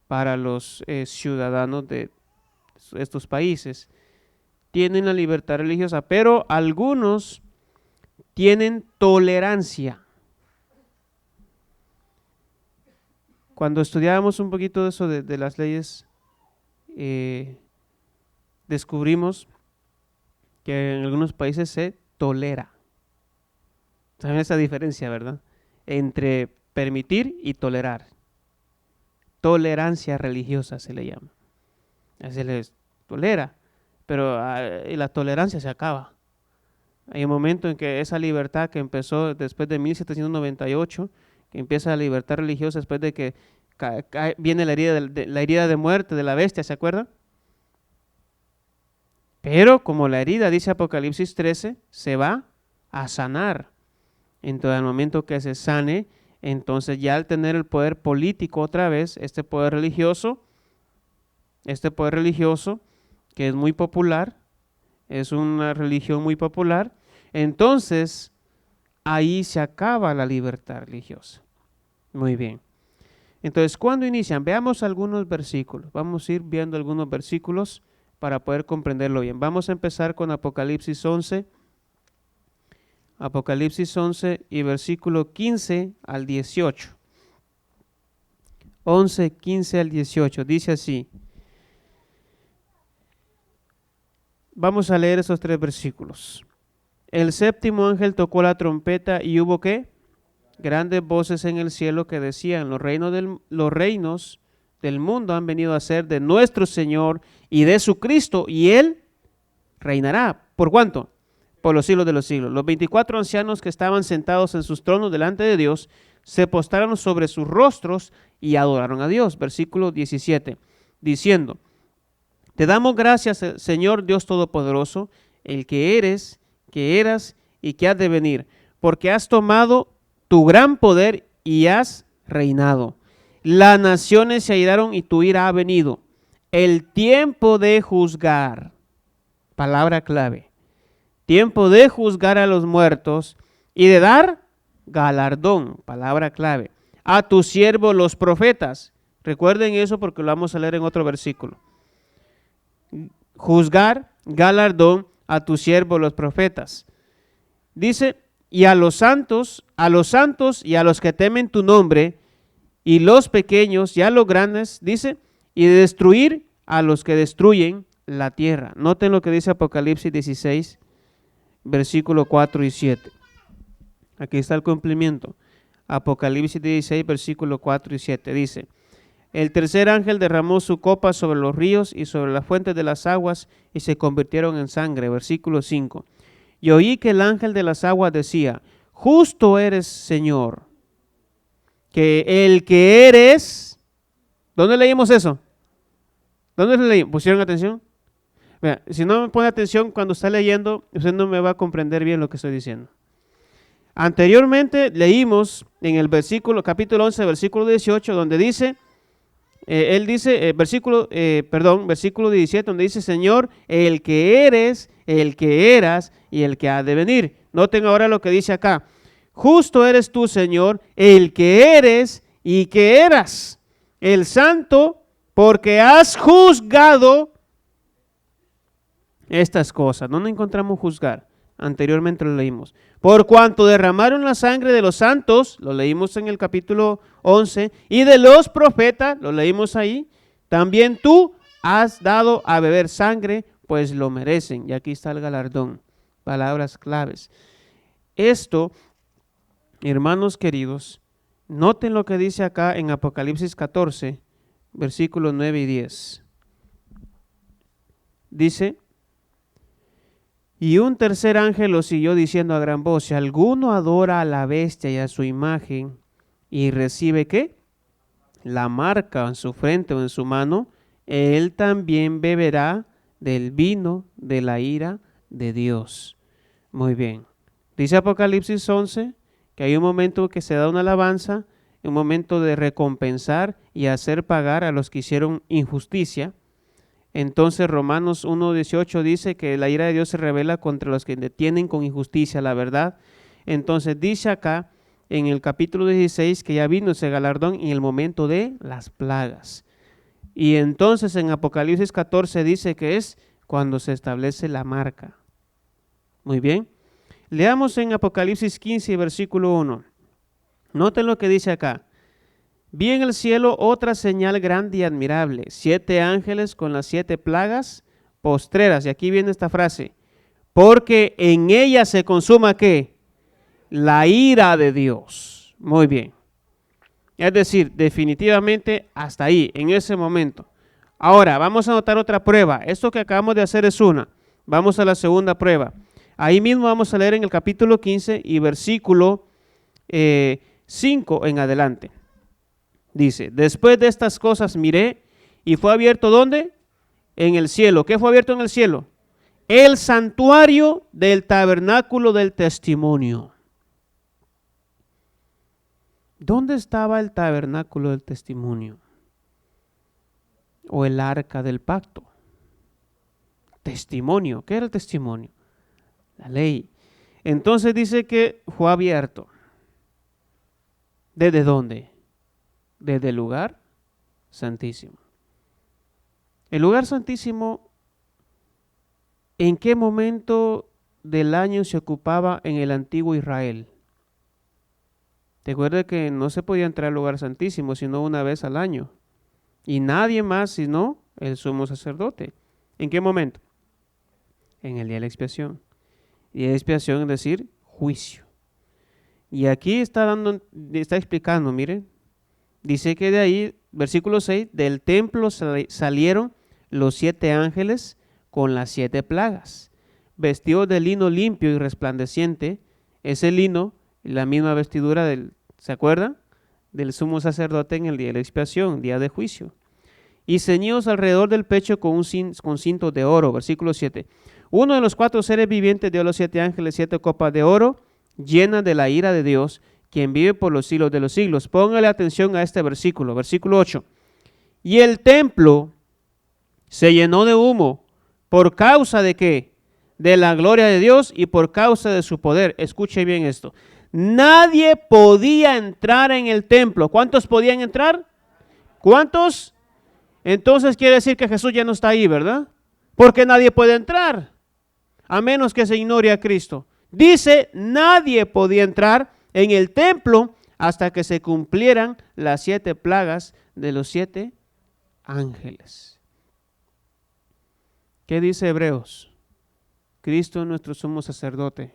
para los ciudadanos de estos países. Tienen la libertad religiosa, pero algunos tienen tolerancia. Cuando estudiábamos un poquito de eso de las leyes, descubrimos que en algunos países se tolera. ¿Saben esa diferencia, verdad? Entre permitir y tolerar. Tolerancia religiosa se le llama. Se les tolera, pero la tolerancia se acaba. Hay un momento en que esa libertad que empezó después de 1798, que empieza la libertad religiosa después de que viene la herida de muerte de la bestia, ¿se acuerdan? Pero como la herida, dice Apocalipsis 13, se va a sanar. Entonces, al momento que se sane, entonces ya al tener el poder político otra vez, este poder religioso que es muy popular, es una religión muy popular, entonces ahí se acaba la libertad religiosa. Muy bien. Entonces, ¿cuándo inician? Veamos algunos versículos. Vamos a ir viendo algunos versículos para poder comprenderlo bien. Vamos a empezar con Apocalipsis 11. Apocalipsis 11 y versículo 15 al 18. 11, 15 al 18. Dice así. Vamos a leer esos 3 versículos. El séptimo ángel tocó la trompeta y hubo ¿qué? Grandes voces en el cielo que decían, los reinos del mundo han venido a ser de nuestro Señor y de su Cristo, y Él reinará. ¿Por cuánto? Por los siglos de los siglos. Los 24 ancianos que estaban sentados en sus tronos delante de Dios se postraron sobre sus rostros y adoraron a Dios. Versículo 17, diciendo, te damos gracias, Señor Dios Todopoderoso, el que eres, que eras y que has de venir, porque has tomado tu gran poder y has reinado. Las naciones se airaron y tu ira ha venido. El tiempo de juzgar, palabra clave, tiempo de juzgar a los muertos y de dar galardón, palabra clave, a tus siervos los profetas. Recuerden eso porque lo vamos a leer en otro versículo. Juzgar, galardón a tus siervos los profetas. Dice, y a los santos y a los que temen tu nombre, y los pequeños y a los grandes, dice, y de destruir a los que destruyen la tierra. Noten lo que dice Apocalipsis 16, versículo 4 y 7. Aquí está el cumplimiento. Apocalipsis 16, versículo 4 y 7. Dice, el tercer ángel derramó su copa sobre los ríos y sobre las fuentes de las aguas y se convirtieron en sangre. Versículo 5. Y oí que el ángel de las aguas decía, justo eres, Señor, que el que eres. ¿Dónde leímos eso? ¿Dónde lo leímos? ¿Pusieron atención? Mira, si no me pone atención cuando está leyendo, usted no me va a comprender bien lo que estoy diciendo. Anteriormente leímos en el capítulo 11, versículo 18, donde dice, él dice, versículo 17, donde dice, Señor, el que eres, el que eras y el que ha de venir. Noten ahora lo que dice acá. Justo eres tú, Señor, el que eres y que eras, el santo, porque has juzgado estas cosas. ¿Dónde encontramos juzgar? Anteriormente lo leímos. Por cuanto derramaron la sangre de los santos, lo leímos en el capítulo 11, y de los profetas, lo leímos ahí, también tú has dado a beber sangre, pues lo merecen. Y aquí está el galardón. Palabras claves. Esto, hermanos queridos, noten lo que dice acá en Apocalipsis 14, versículos 9 y 10. Dice, y un tercer ángel lo siguió diciendo a gran voz, si alguno adora a la bestia y a su imagen y recibe ¿qué? La marca en su frente o en su mano, él también beberá del vino de la ira de Dios. Muy bien. Dice Apocalipsis 11 que hay un momento que se da una alabanza, un momento de recompensar y hacer pagar a los que hicieron injusticia. Entonces Romanos 1:18 dice que la ira de Dios se revela contra los que detienen con injusticia la verdad. Entonces dice acá en el capítulo 16 que ya vino ese galardón en el momento de las plagas. Y entonces en Apocalipsis 14 dice que es cuando se establece la marca. Muy bien. Leamos en Apocalipsis 15, versículo 1. Noten lo que dice acá. Vi en el cielo otra señal grande y admirable, 7 ángeles con las 7 plagas postreras. Y aquí viene esta frase, porque en ella se consuma ¿qué? La ira de Dios. Muy bien. Es decir, definitivamente hasta ahí, en ese momento. Ahora, vamos a notar otra prueba. Esto que acabamos de hacer es una. Vamos a la segunda prueba. Ahí mismo vamos a leer en el capítulo 15 y versículo 5 en adelante. Dice, después de estas cosas miré y fue abierto ¿dónde? En el cielo. ¿Qué fue abierto en el cielo? El santuario del tabernáculo del testimonio. ¿Dónde estaba el tabernáculo del testimonio? O el arca del pacto. Testimonio. ¿Qué era el testimonio? La ley. Entonces dice que fue abierto. ¿Desde dónde? Desde el lugar santísimo. El lugar santísimo, ¿en qué momento del año se ocupaba en el antiguo Israel? Recuerda que no se podía entrar al lugar santísimo sino una vez al año. Y nadie más sino el sumo sacerdote. ¿En qué momento? En el día de la expiación. Día de expiación es decir, juicio. Y aquí está explicando, miren. Dice que de ahí, versículo 6, del templo salieron los 7 ángeles con las 7 plagas, vestidos de lino limpio y resplandeciente. Ese lino, la misma vestidura ¿se acuerdan? Del sumo sacerdote en el día de la expiación, día de juicio. Y ceñidos alrededor del pecho con cintos de oro. Versículo 7. Uno de los 4 seres vivientes dio a los 7 ángeles 7 copas de oro, llenas de la ira de Dios, quien vive por los siglos de los siglos. Póngale atención a este versículo. Versículo 8. Y el templo se llenó de humo. ¿Por causa de qué? De la gloria de Dios y por causa de su poder. Escuche bien esto. Nadie podía entrar en el templo. ¿Cuántos podían entrar? ¿Cuántos? Entonces quiere decir que Jesús ya no está ahí, ¿verdad? Porque nadie puede entrar, a menos que se ignore a Cristo. Dice, nadie podía entrar en el templo hasta que se cumplieran las 7 plagas de los 7 ángeles. ¿Qué dice Hebreos? Cristo, nuestro sumo sacerdote,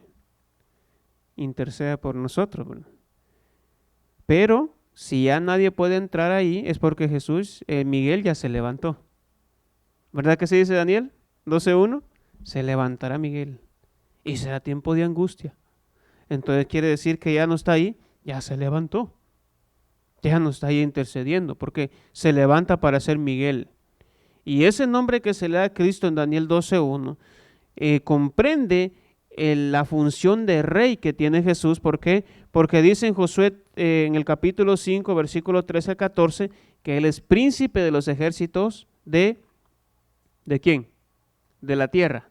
interceda por nosotros, ¿verdad? Pero si ya nadie puede entrar ahí, es porque Miguel ya se levantó. ¿Verdad que se dice Daniel 12:1? Se levantará Miguel y será tiempo de angustia. Entonces quiere decir que ya no está ahí, ya se levantó. Ya no está ahí intercediendo, porque se levanta para ser Miguel. Y ese nombre que se le da a Cristo en Daniel 12:1 comprende la función de rey que tiene Jesús. ¿Por qué? Porque dice en Josué en el capítulo 5, versículo 13 al 14, que Él es príncipe de los ejércitos ¿de quién? De la tierra.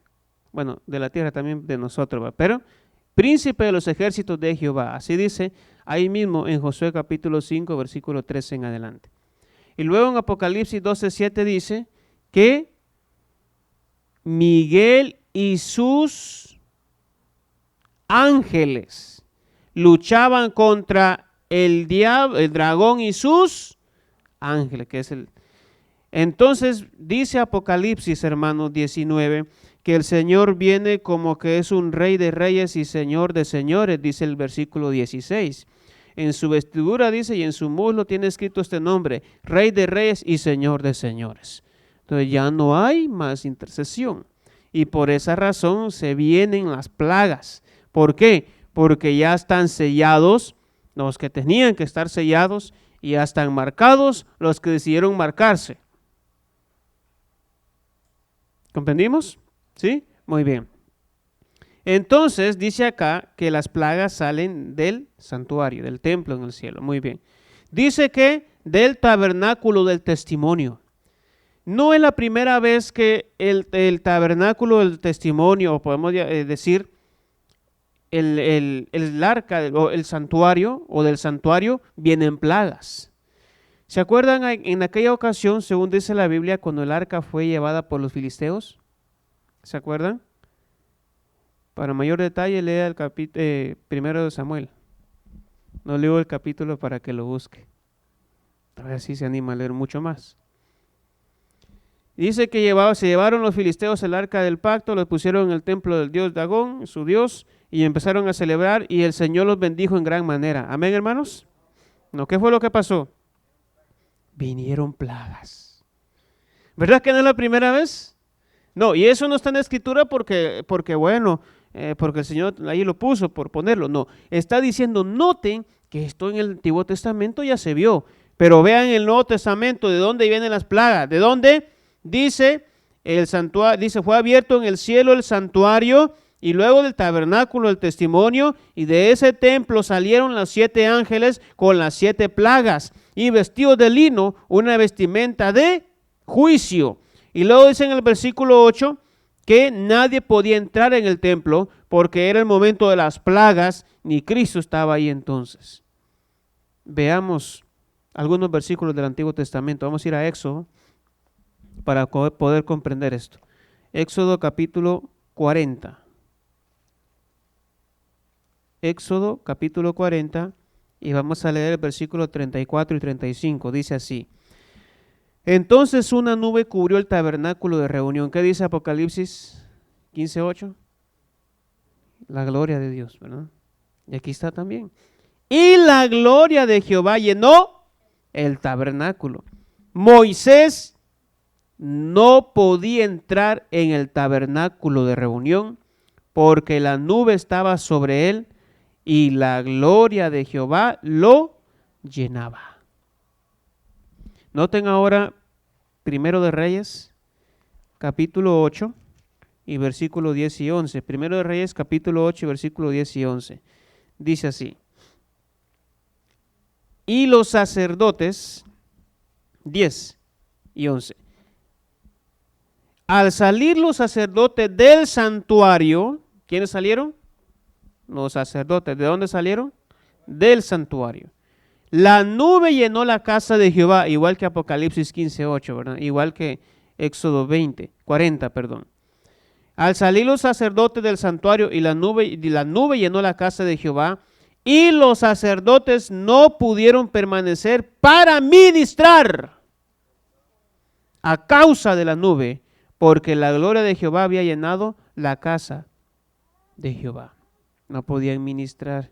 Bueno, de la tierra también de nosotros, ¿va? Pero príncipe de los ejércitos de Jehová. Así dice ahí mismo en Josué capítulo 5, versículo 13 en adelante. Y luego en Apocalipsis 12:7 dice que Miguel y sus ángeles luchaban contra el diablo, el dragón y sus ángeles, que es el... Entonces dice Apocalipsis, hermanos, 19, que el Señor viene como que es un rey de reyes y señor de señores, dice el versículo 16. En su vestidura dice y en su muslo tiene escrito este nombre, Rey de reyes y Señor de señores. Entonces ya no hay más intercesión y por esa razón se vienen las plagas. ¿Por qué? Porque ya están sellados los que tenían que estar sellados y ya están marcados los que decidieron marcarse. ¿Comprendimos? ¿Sí? Muy bien. Entonces dice acá que las plagas salen del santuario, del templo en el cielo. Muy bien. Dice que del tabernáculo del testimonio. No es la primera vez que el tabernáculo del testimonio, o podemos decir el arca o el santuario o del santuario, vienen plagas. ¿Se acuerdan en aquella ocasión, según dice la Biblia, cuando el arca fue llevada por los filisteos? ¿Se acuerdan? Para mayor detalle, lea el capítulo primero de Samuel. No leo el capítulo para que lo busque. A ver si se anima a leer mucho más. Dice que se llevaron los filisteos el arca del pacto, lo pusieron en el templo del dios Dagón, su dios, y empezaron a celebrar y el Señor los bendijo en gran manera. ¿Amén, hermanos? No, ¿qué fue lo que pasó? Vinieron plagas. ¿Verdad que no es la primera vez? No, y eso no está en la escritura porque el Señor ahí lo puso por ponerlo. No, está diciendo, noten que esto en el Antiguo Testamento ya se vio, pero vean el Nuevo Testamento, ¿de dónde vienen las plagas? ¿De dónde? Dice, fue abierto en el cielo el santuario y luego del tabernáculo el testimonio y de ese templo salieron los 7 ángeles con las 7 plagas y vestidos de lino, una vestimenta de juicio. Y luego dice en el versículo 8 que nadie podía entrar en el templo porque era el momento de las plagas, ni Cristo estaba ahí entonces. Veamos algunos versículos del Antiguo Testamento. Vamos a ir a Éxodo para poder comprender esto. Éxodo capítulo 40. Éxodo capítulo 40 Y vamos a leer el versículo 34 y 35. Dice así. Entonces una nube cubrió el tabernáculo de reunión. ¿Qué dice Apocalipsis 15:8? La gloria de Dios, ¿verdad? Y aquí está también. Y la gloria de Jehová llenó el tabernáculo. Moisés no podía entrar en el tabernáculo de reunión porque la nube estaba sobre él y la gloria de Jehová lo llenaba. Noten ahora Primero de Reyes, capítulo 8 y versículo 10 y 11. Primero de Reyes, capítulo 8 y versículo 10 y 11. Dice así. Y los sacerdotes, 10 y 11. Al salir los sacerdotes del santuario, ¿quiénes salieron? Los sacerdotes. ¿De dónde salieron? Del santuario. La nube llenó la casa de Jehová, igual que Apocalipsis 15:8, ¿verdad? Igual que Éxodo 40, perdón. Al salir los sacerdotes del santuario y la nube llenó la casa de Jehová, y los sacerdotes no pudieron permanecer para ministrar a causa de la nube, porque la gloria de Jehová había llenado la casa de Jehová. No podían ministrar.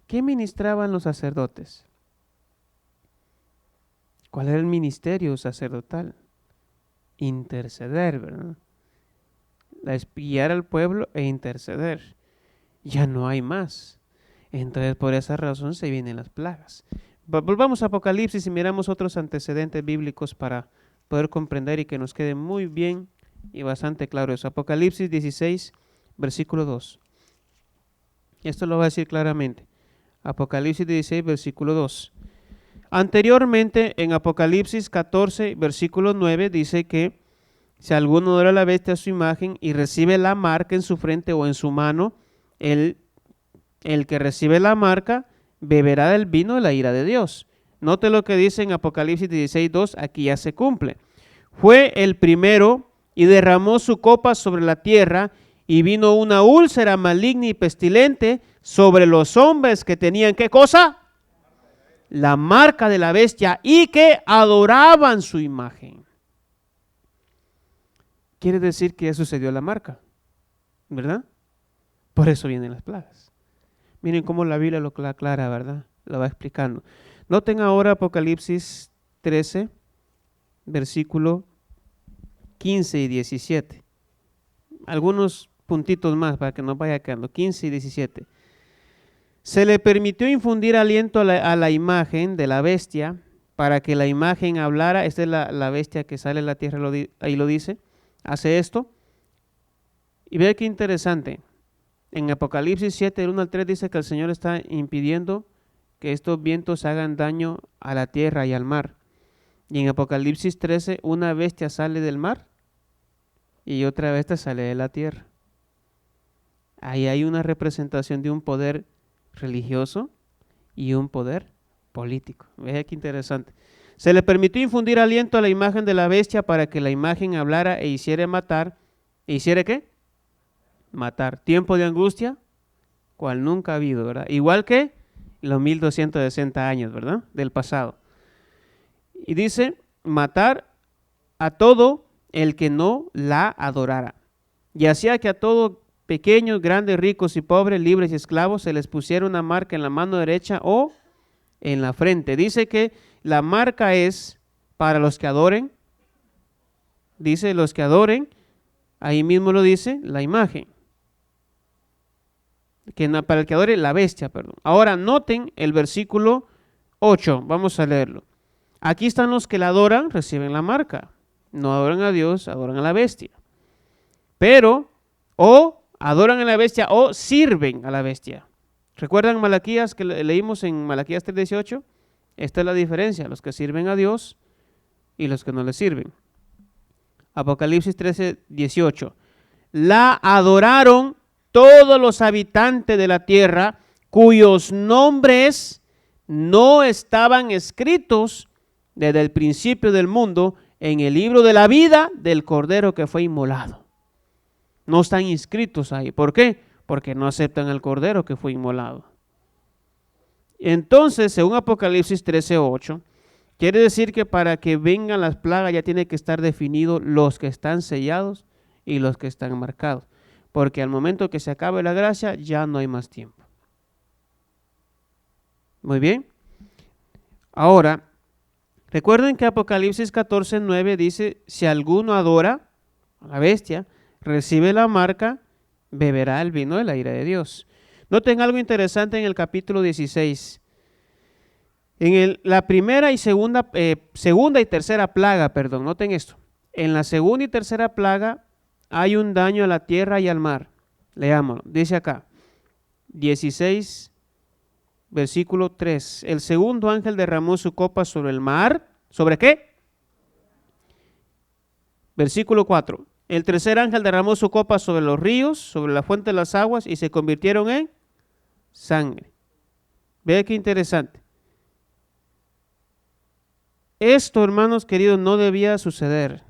¿Qué ministraban los sacerdotes? ¿Cuál era el ministerio sacerdotal? Interceder, ¿verdad? Guiar al pueblo e interceder. Ya no hay más. Entonces, por esa razón se vienen las plagas. Volvamos a Apocalipsis y miramos otros antecedentes bíblicos para poder comprender y que nos quede muy bien y bastante claro eso. Apocalipsis 16, versículo 2. Esto lo va a decir claramente. Apocalipsis 16, versículo 2. Anteriormente, en Apocalipsis 14, versículo 9, dice que si alguno adora a la bestia a su imagen y recibe la marca en su frente o en su mano, el que recibe la marca beberá del vino de la ira de Dios. Note lo que dice en Apocalipsis 16, 2, aquí ya se cumple. Fue el primero y derramó su copa sobre la tierra y vino una úlcera maligna y pestilente sobre los hombres que tenían, ¿qué cosa? La marca de la bestia y que adoraban su imagen. Quiere decir que ya sucedió la marca, ¿verdad? Por eso vienen las plagas. Miren cómo la Biblia lo aclara, ¿verdad? Lo va explicando. Noten ahora Apocalipsis 13, versículo 15 y 17. Algunos puntitos más para que nos vaya quedando. 15 y 17. Se le permitió infundir aliento a la imagen de la bestia para que la imagen hablara. Esta es la bestia que sale de la tierra, ahí lo dice. Hace esto. Y ve qué interesante. En Apocalipsis 7, del 1 al 3 dice que el Señor está impidiendo que estos vientos hagan daño a la tierra y al mar. Y en Apocalipsis 13, una bestia sale del mar y otra bestia sale de la tierra. Ahí hay una representación de un poder religioso y un poder político. Vean qué interesante. Se le permitió infundir aliento a la imagen de la bestia para que la imagen hablara e hiciera matar. ¿E hiciera qué? Matar. Tiempo de angustia, cual nunca ha habido, ¿verdad? Igual que los 1260 años, ¿verdad? Del pasado. Y dice, matar a todo el que no la adorara. Y hacía que a todos, pequeños, grandes, ricos y pobres, libres y esclavos, se les pusiera una marca en la mano derecha o en la frente. Dice que la marca es para los que adoren. Dice los que adoren, ahí mismo lo dice, la imagen. Para el que adore la bestia, perdón. Ahora noten el versículo 8, vamos a leerlo. Aquí están los que la adoran, reciben la marca. No adoran a Dios, adoran a la bestia. Pero, o adoran a la bestia o sirven a la bestia. ¿Recuerdan Malaquías que leímos en Malaquías 3:18? Esta es la diferencia, los que sirven a Dios y los que no le sirven. Apocalipsis 13:18. La adoraron todos los habitantes de la tierra cuyos nombres no estaban escritos desde el principio del mundo en el libro de la vida del Cordero que fue inmolado. No están inscritos ahí. ¿Por qué? Porque no aceptan al Cordero que fue inmolado. Entonces, según Apocalipsis 13:8, quiere decir que para que vengan las plagas ya tiene que estar definido los que están sellados y los que están marcados. Porque al momento que se acabe la gracia, ya no hay más tiempo. Muy bien. Ahora, recuerden que Apocalipsis 14:9 dice, si alguno adora a la bestia, recibe la marca, beberá el vino de la ira de Dios. Noten algo interesante en el capítulo 16. La primera y segunda y tercera plaga, noten esto. En la segunda y tercera plaga hay un daño a la tierra y al mar. Leámoslo. Dice acá, 16, versículo 3. El segundo ángel derramó su copa sobre el mar. ¿Sobre qué? Versículo 4. El tercer ángel derramó su copa sobre los ríos, sobre la fuente de las aguas, y se convirtieron en sangre. Vea qué interesante. Esto, hermanos queridos, no debía suceder.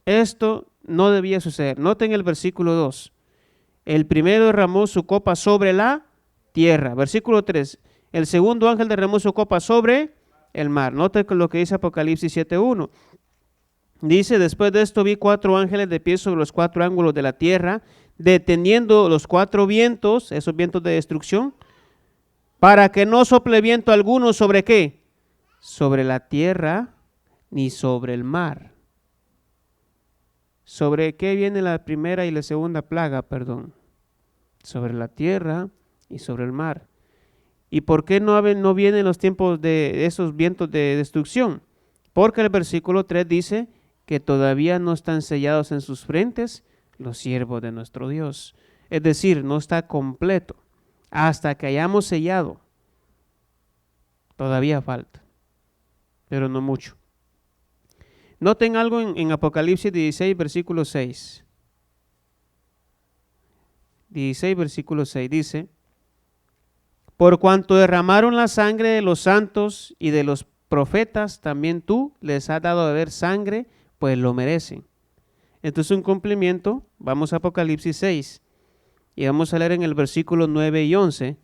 Esto no debía suceder. Noten el versículo 2. El primero derramó su copa sobre la tierra. Versículo 3. El segundo ángel derramó su copa sobre el mar. Noten lo que dice Apocalipsis 7:1. Dice, después de esto vi 4 ángeles de pie sobre los 4 ángulos de la tierra, deteniendo los 4 vientos, esos vientos de destrucción, para que no sople viento alguno sobre ¿qué? Sobre la tierra ni sobre el mar. ¿Sobre qué viene la primera y la segunda plaga? Sobre la tierra y sobre el mar. ¿Y por qué no vienen los tiempos de esos vientos de destrucción? Porque el versículo 3 dice que todavía no están sellados en sus frentes los siervos de nuestro Dios. Es decir, no está completo. Hasta que hayamos sellado, todavía falta, pero no mucho. Noten algo en Apocalipsis 16, versículo 6. 16, versículo 6 dice, por cuanto derramaron la sangre de los santos y de los profetas, también tú les has dado a beber sangre, pues lo merecen. Esto es un cumplimiento. Vamos a Apocalipsis 6 y vamos a leer en el versículo 9 y 11.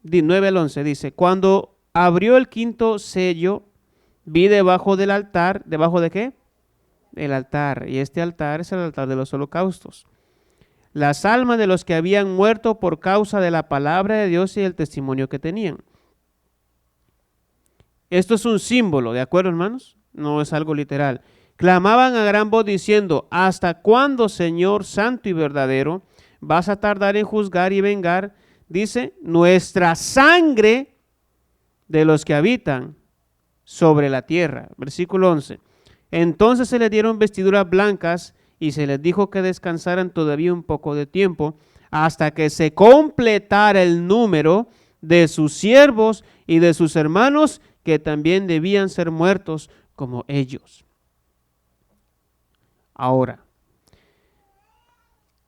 9 al 11 dice, cuando abrió el quinto sello, vi debajo del altar, ¿debajo de qué? El altar, y este altar es el altar de los holocaustos. Las almas de los que habían muerto por causa de la palabra de Dios y el testimonio que tenían. Esto es un símbolo, ¿de acuerdo, hermanos? No es algo literal. Clamaban a gran voz diciendo, ¿hasta cuándo, Señor santo y verdadero, vas a tardar en juzgar y vengar? Dice, nuestra sangre de los que habitan sobre la tierra. Versículo 11. Entonces se les dieron vestiduras blancas y se les dijo que descansaran todavía un poco de tiempo hasta que se completara el número de sus siervos y de sus hermanos que también debían ser muertos como ellos. Ahora,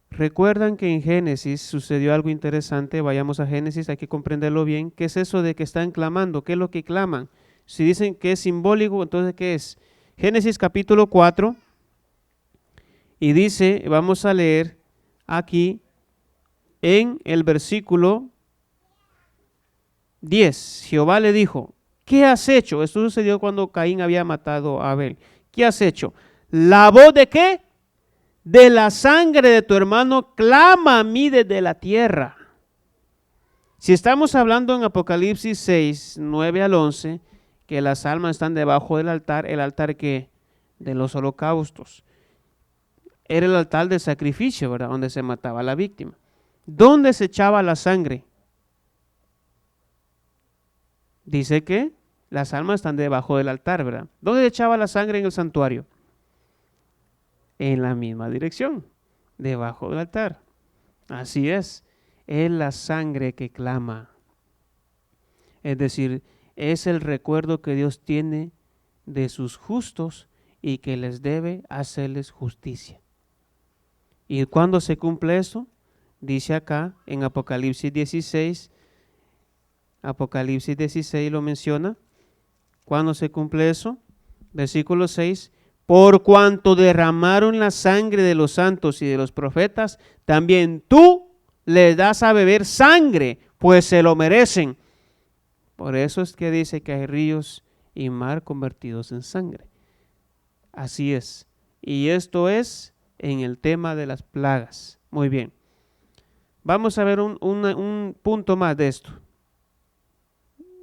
recuerdan que en Génesis sucedió algo interesante. Vayamos a Génesis, hay que comprenderlo bien. ¿Qué es eso de que están clamando? ¿Qué es lo que claman? Si dicen que es simbólico, entonces ¿qué es? Génesis capítulo 4 y dice, vamos a leer aquí en el versículo 10. Jehová le dijo, ¿qué has hecho? Esto sucedió cuando Caín había matado a Abel. ¿Qué has hecho? ¿La voz de qué? De la sangre de tu hermano clama a mí desde la tierra. Si estamos hablando en Apocalipsis 6, 9 al 11, que las almas están debajo del altar, ¿el altar qué? De los holocaustos. Era el altar de sacrificio, ¿verdad? Donde se mataba a la víctima. ¿Dónde se echaba la sangre? Dice que las almas están debajo del altar, ¿verdad? ¿Dónde se echaba la sangre en el santuario? En la misma dirección, debajo del altar. Así es la sangre que clama. Es decir, es el recuerdo que Dios tiene de sus justos y que les debe hacerles justicia. ¿Y cuándo se cumple eso? Dice acá en Apocalipsis 16, Apocalipsis 16 lo menciona. ¿Cuándo se cumple eso? Versículo 6. Por cuanto derramaron la sangre de los santos y de los profetas, también tú les das a beber sangre, pues se lo merecen. Por eso es que dice que hay ríos y mar convertidos en sangre. Así es. Y esto es en el tema de las plagas. Muy bien. Vamos a ver un punto más de esto.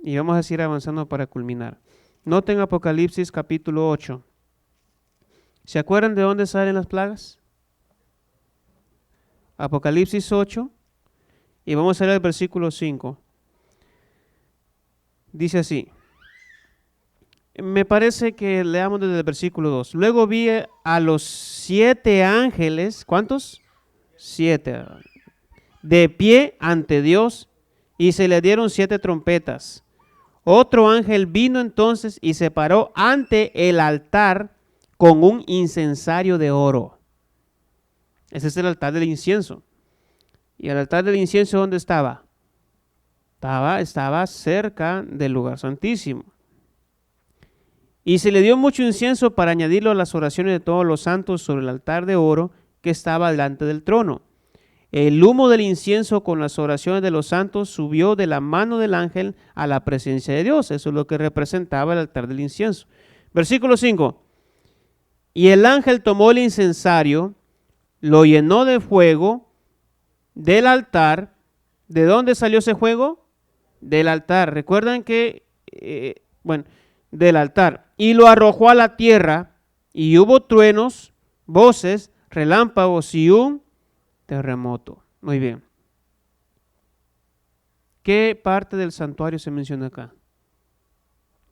Y vamos a seguir avanzando para culminar. Noten Apocalipsis capítulo 8. ¿Se acuerdan de dónde salen las plagas? Apocalipsis 8. Y vamos a leer el versículo 5. Dice así. Me parece que leamos desde el versículo 2. Luego vi a los 7 ángeles. ¿Cuántos? 7. De pie ante Dios, y se le dieron 7 trompetas. Otro ángel vino entonces y se paró ante el altar con un incensario de oro. Ese es el altar del incienso. ¿Y el altar del incienso dónde estaba? Estaba cerca del lugar santísimo. Y se le dio mucho incienso para añadirlo a las oraciones de todos los santos sobre el altar de oro que estaba delante del trono. El humo del incienso con las oraciones de los santos subió de la mano del ángel a la presencia de Dios. Eso es lo que representaba el altar del incienso. Versículo 5. Y el ángel tomó el incensario, lo llenó de fuego del altar. ¿De dónde salió ese fuego? Del altar. Recuerdan que, del altar. Y lo arrojó a la tierra, y hubo truenos, voces, relámpagos y un terremoto. Muy bien. ¿Qué parte del santuario se menciona acá?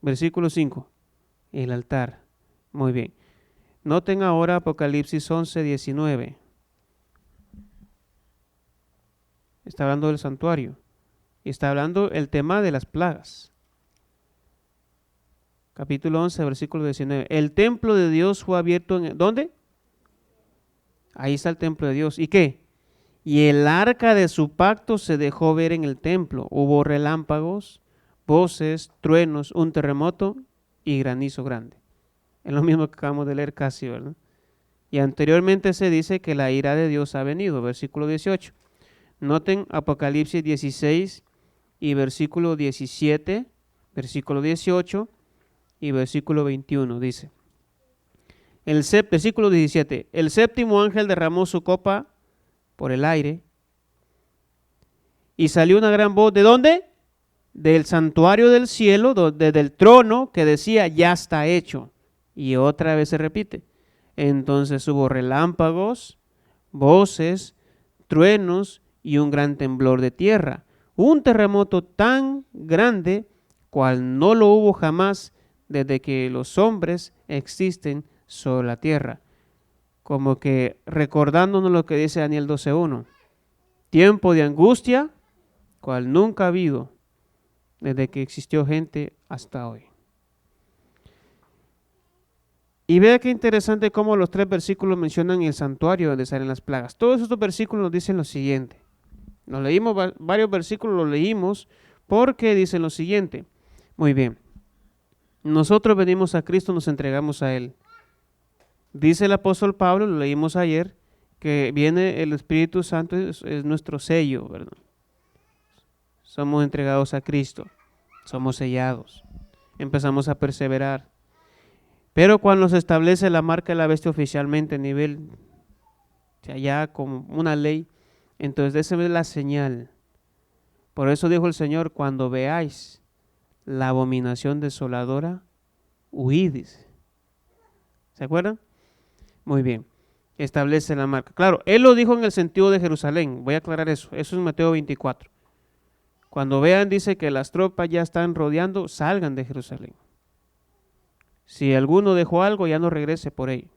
Versículo 5. El altar. Muy bien. Noten ahora Apocalipsis 11, 19. Está hablando del santuario. Y está hablando el tema de las plagas. Capítulo 11, versículo 19. El templo de Dios fue abierto en... ¿Dónde? Ahí está el templo de Dios. ¿Y qué? Y el arca de su pacto se dejó ver en el templo. Hubo relámpagos, voces, truenos, un terremoto y granizo grande. Es lo mismo que acabamos de leer casi, ¿verdad? Y anteriormente se dice que la ira de Dios ha venido. Versículo 18. Noten Apocalipsis 16 y versículo 17, versículo 18 y versículo 21 dice. Versículo 17. El séptimo ángel derramó su copa por el aire y salió una gran voz. ¿De dónde? Del santuario del cielo, desde el trono, que decía, ya está hecho. Y otra vez se repite. Entonces hubo relámpagos, voces, truenos y un gran temblor de tierra. Un terremoto tan grande cual no lo hubo jamás desde que los hombres existen sobre la tierra. Como que recordándonos lo que dice Daniel 12:1. Tiempo de angustia cual nunca ha habido desde que existió gente hasta hoy. Y vea qué interesante cómo los 3 versículos mencionan el santuario donde salen las plagas. Todos estos versículos nos dicen lo siguiente. Nos leímos varios versículos, los leímos porque dicen lo siguiente. Muy bien. Nosotros venimos a Cristo, nos entregamos a Él. Dice el apóstol Pablo, lo leímos ayer, que viene el Espíritu Santo, es nuestro sello, ¿verdad? Somos entregados a Cristo, somos sellados, empezamos a perseverar. Pero cuando se establece la marca de la bestia oficialmente a nivel, o sea, ya como una ley, entonces esa es la señal. Por eso dijo el Señor, cuando veáis la abominación desoladora, huid. ¿Se acuerdan? Muy bien. Establece la marca. Claro, Él lo dijo en el sentido de Jerusalén. Voy a aclarar eso. Eso es Mateo 24. Cuando vean, dice que las tropas ya están rodeando, salgan de Jerusalén. Si alguno dejó algo, ya no regrese por ello.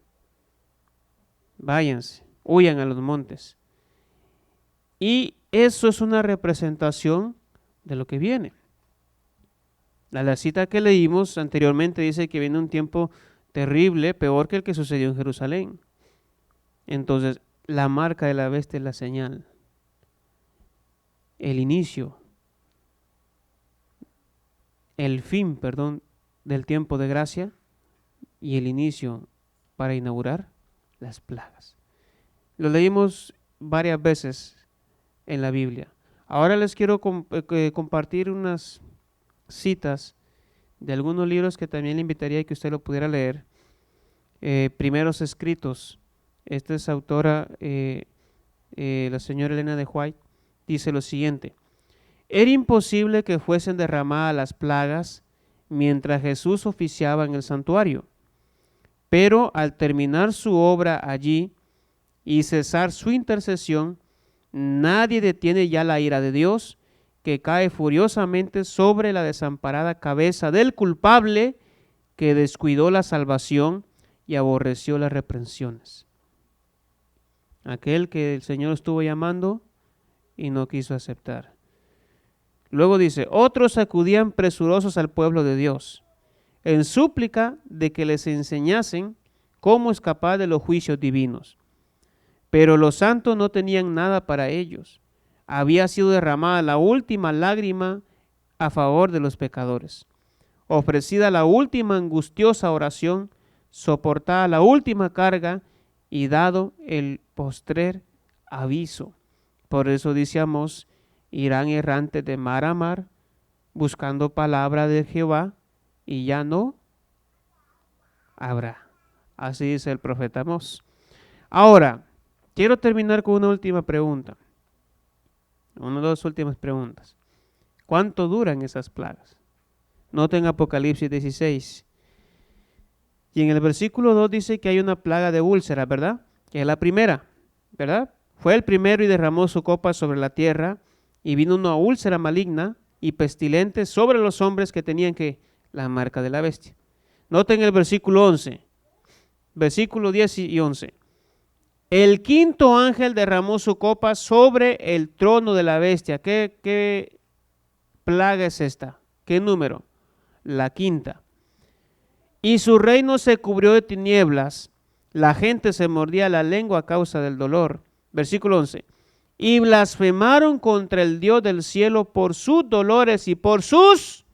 Váyanse, huyan a los montes. Y eso es una representación de lo que viene. La cita que leímos anteriormente dice que viene un tiempo terrible, peor que el que sucedió en Jerusalén. Entonces, la marca de la bestia es la señal. El inicio. El fin, del tiempo de gracia y el inicio para inaugurar las plagas. Lo leímos varias veces en la Biblia. Ahora les quiero compartir unas citas de algunos libros que también le invitaría a que usted lo pudiera leer. Primeros escritos. Esta es autora, la señora Elena de White, dice lo siguiente: era imposible que fuesen derramadas las plagas mientras Jesús oficiaba en el santuario, pero al terminar su obra allí y cesar su intercesión, nadie detiene ya la ira de Dios, que cae furiosamente sobre la desamparada cabeza del culpable que descuidó la salvación y aborreció las reprensiones. Aquel que el Señor estuvo llamando y no quiso aceptar. Luego dice: otros acudían presurosos al pueblo de Dios, en súplica de que les enseñasen cómo escapar de los juicios divinos. Pero los santos no tenían nada para ellos. Había sido derramada la última lágrima a favor de los pecadores, ofrecida la última angustiosa oración, soportada la última carga y dado el postrer aviso. Por eso dice Amós: irán errantes de mar a mar, buscando palabra de Jehová, y ya no habrá. Así dice el profeta Amós. Ahora, quiero terminar con una última pregunta. Una de las últimas preguntas. ¿Cuánto duran esas plagas? Noten Apocalipsis 16. Y en el versículo 2 dice que hay una plaga de úlcera, ¿verdad? Que es la primera, ¿verdad? Fue el primero y derramó su copa sobre la tierra, y vino una úlcera maligna y pestilente sobre los hombres que tenían que la marca de la bestia. Noten el versículo 11, versículo 10 y 11. El quinto ángel derramó su copa sobre el trono de la bestia. ¿Qué plaga es esta? ¿Qué número? La quinta. Y su reino se cubrió de tinieblas. La gente se mordía la lengua a causa del dolor. Versículo 11. Y blasfemaron contra el Dios del cielo por sus dolores y por sus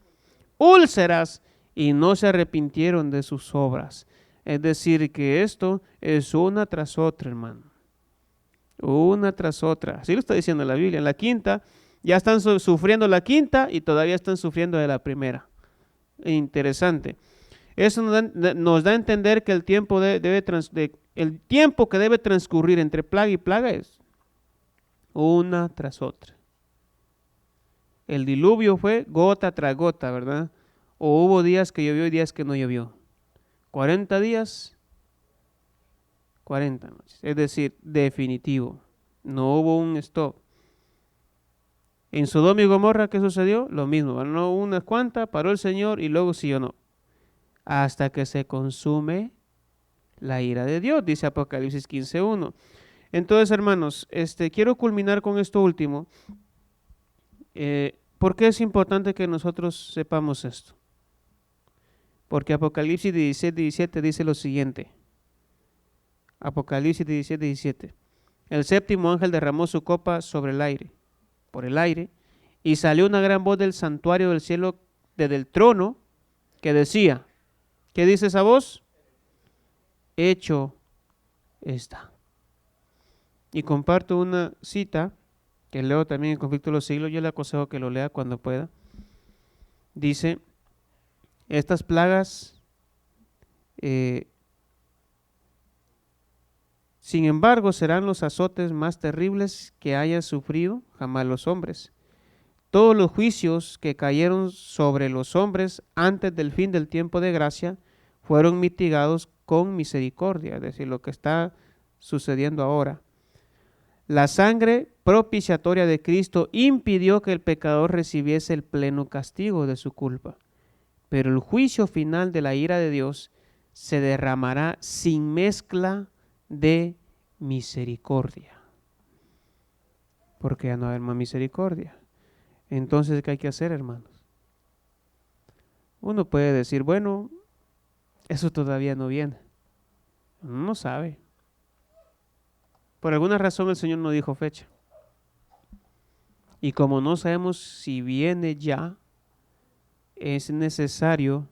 úlceras, y no se arrepintieron de sus obras. Es decir, que esto es una tras otra, hermano. Una tras otra. Así lo está diciendo la Biblia. En la quinta, ya están sufriendo la quinta y todavía están sufriendo de la primera. Interesante. Eso nos da a entender que el tiempo el tiempo que debe transcurrir entre plaga y plaga es una tras otra. El diluvio fue gota tras gota, ¿verdad? O hubo días que llovió y días que no llovió. 40 días, 40 noches. Es decir, definitivo. No hubo un stop. En Sodoma y Gomorra, ¿qué sucedió? Lo mismo. No unas cuantas, paró el Señor y luego sí o no. Hasta que se consume la ira de Dios, dice Apocalipsis 15:1. Entonces, hermanos, quiero culminar con esto último. ¿Por qué es importante que nosotros sepamos esto? Porque Apocalipsis 17 dice lo siguiente. Apocalipsis 17. El séptimo ángel derramó su copa por el aire, y salió una gran voz del santuario del cielo, desde el trono, que decía, ¿qué dice esa voz? Hecho está. Y comparto una cita que leo también en Conflicto de los Siglos. Yo le aconsejo que lo lea cuando pueda. Dice: estas plagas, sin embargo, serán los azotes más terribles que hayan sufrido jamás los hombres. Todos los juicios que cayeron sobre los hombres antes del fin del tiempo de gracia fueron mitigados con misericordia, es decir, lo que está sucediendo ahora. La sangre propiciatoria de Cristo impidió que el pecador recibiese el pleno castigo de su culpa, pero el juicio final de la ira de Dios se derramará sin mezcla de misericordia, porque ya no hay más misericordia. Entonces, ¿qué hay que hacer, hermanos? Uno puede decir, bueno, eso todavía no viene. Uno no sabe. Por alguna razón el Señor no dijo fecha. Y como no sabemos si viene ya, es necesario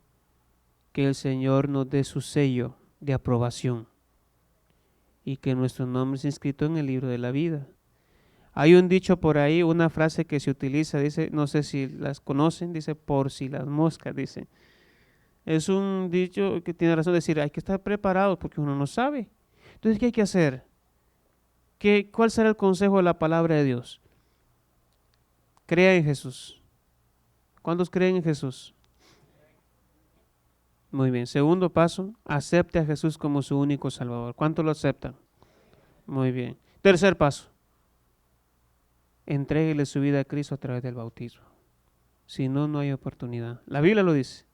que el Señor nos dé su sello de aprobación y que nuestro nombre sea inscrito en el libro de la vida. Hay un dicho por ahí, una frase que se utiliza, dice, no sé si las conocen, dice, por si las moscas, dice. Es un dicho que tiene razón de decir, hay que estar preparado porque uno no sabe. Entonces, ¿qué hay que hacer? ¿Cuál será el consejo de la palabra de Dios? Crea en Jesús. ¿Cuántos creen en Jesús? Muy bien. Segundo paso, acepte a Jesús como su único Salvador. ¿Cuántos lo aceptan? Muy bien. Tercer paso, entréguele su vida a Cristo a través del bautismo. Si no, no hay oportunidad. La Biblia lo dice.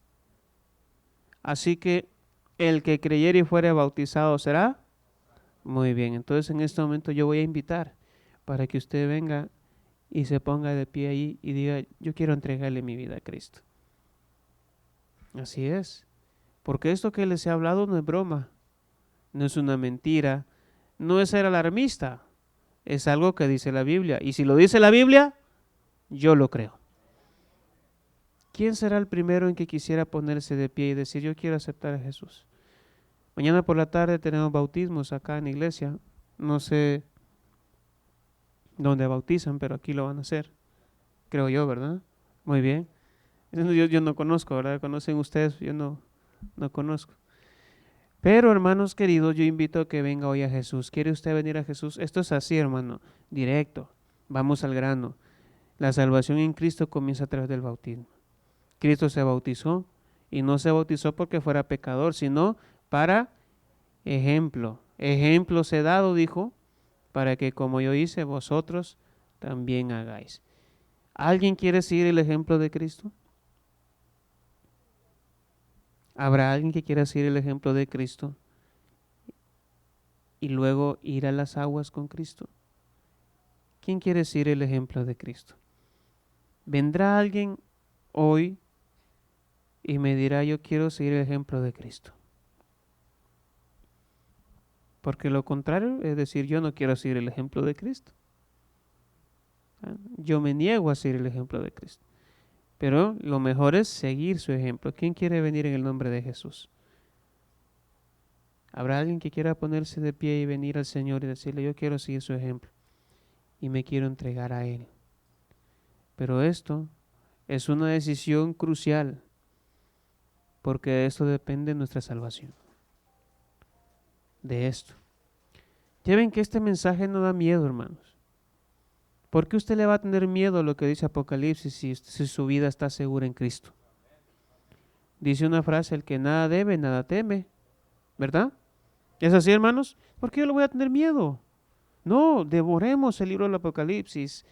Así que el que creyere y fuere bautizado será. Muy bien. Entonces en este momento yo voy a invitar para que usted venga y se ponga de pie ahí y diga, yo quiero entregarle mi vida a Cristo. Así es. Porque esto que les he hablado no es broma, no es una mentira, no es ser alarmista, es algo que dice la Biblia. Y si lo dice la Biblia, yo lo creo. ¿Quién será el primero en que quisiera ponerse de pie y decir, yo quiero aceptar a Jesús? Mañana por la tarde tenemos bautismos acá en la iglesia. No sé dónde bautizan, pero aquí lo van a hacer. Creo yo, ¿verdad? Muy bien. Yo no conozco, ¿verdad? ¿Conocen ustedes? Yo no conozco. Pero hermanos queridos, yo invito a que venga hoy a Jesús. ¿Quiere usted venir a Jesús? Esto es así, hermano, directo. Vamos al grano. La salvación en Cristo comienza a través del bautismo. Cristo se bautizó y no se bautizó porque fuera pecador, sino para ejemplo. Ejemplo he dado, dijo, para que como yo hice, vosotros también hagáis. ¿Alguien quiere seguir el ejemplo de Cristo? ¿Habrá alguien que quiera seguir el ejemplo de Cristo y luego ir a las aguas con Cristo? ¿Quién quiere seguir el ejemplo de Cristo? ¿Vendrá alguien hoy y me dirá, yo quiero seguir el ejemplo de Cristo? Porque lo contrario es decir, yo no quiero seguir el ejemplo de Cristo. Yo me niego a seguir el ejemplo de Cristo. Pero lo mejor es seguir su ejemplo. ¿Quién quiere venir en el nombre de Jesús? ¿Habrá alguien que quiera ponerse de pie y venir al Señor y decirle, yo quiero seguir su ejemplo y me quiero entregar a Él? Pero esto es una decisión crucial, porque de esto depende nuestra salvación. De esto. Ya ven que este mensaje no da miedo, hermanos. ¿Por qué usted le va a tener miedo a lo que dice Apocalipsis si su vida está segura en Cristo? Dice una frase, el que nada debe, nada teme, ¿verdad? ¿Es así, hermanos? ¿Por qué yo le voy a tener miedo? No, devoremos el libro del Apocalipsis,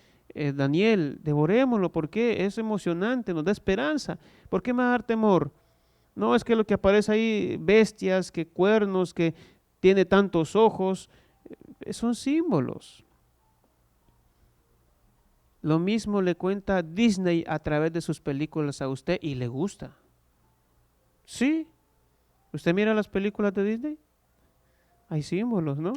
Daniel, devorémoslo, porque es emocionante, nos da esperanza. ¿Por qué me va a dar temor? No, es que lo que aparece ahí, bestias, que cuernos, que tiene tantos ojos, son símbolos. Lo mismo le cuenta Disney a través de sus películas a usted y le gusta. Sí, ¿usted mira las películas de Disney? Hay símbolos, ¿no?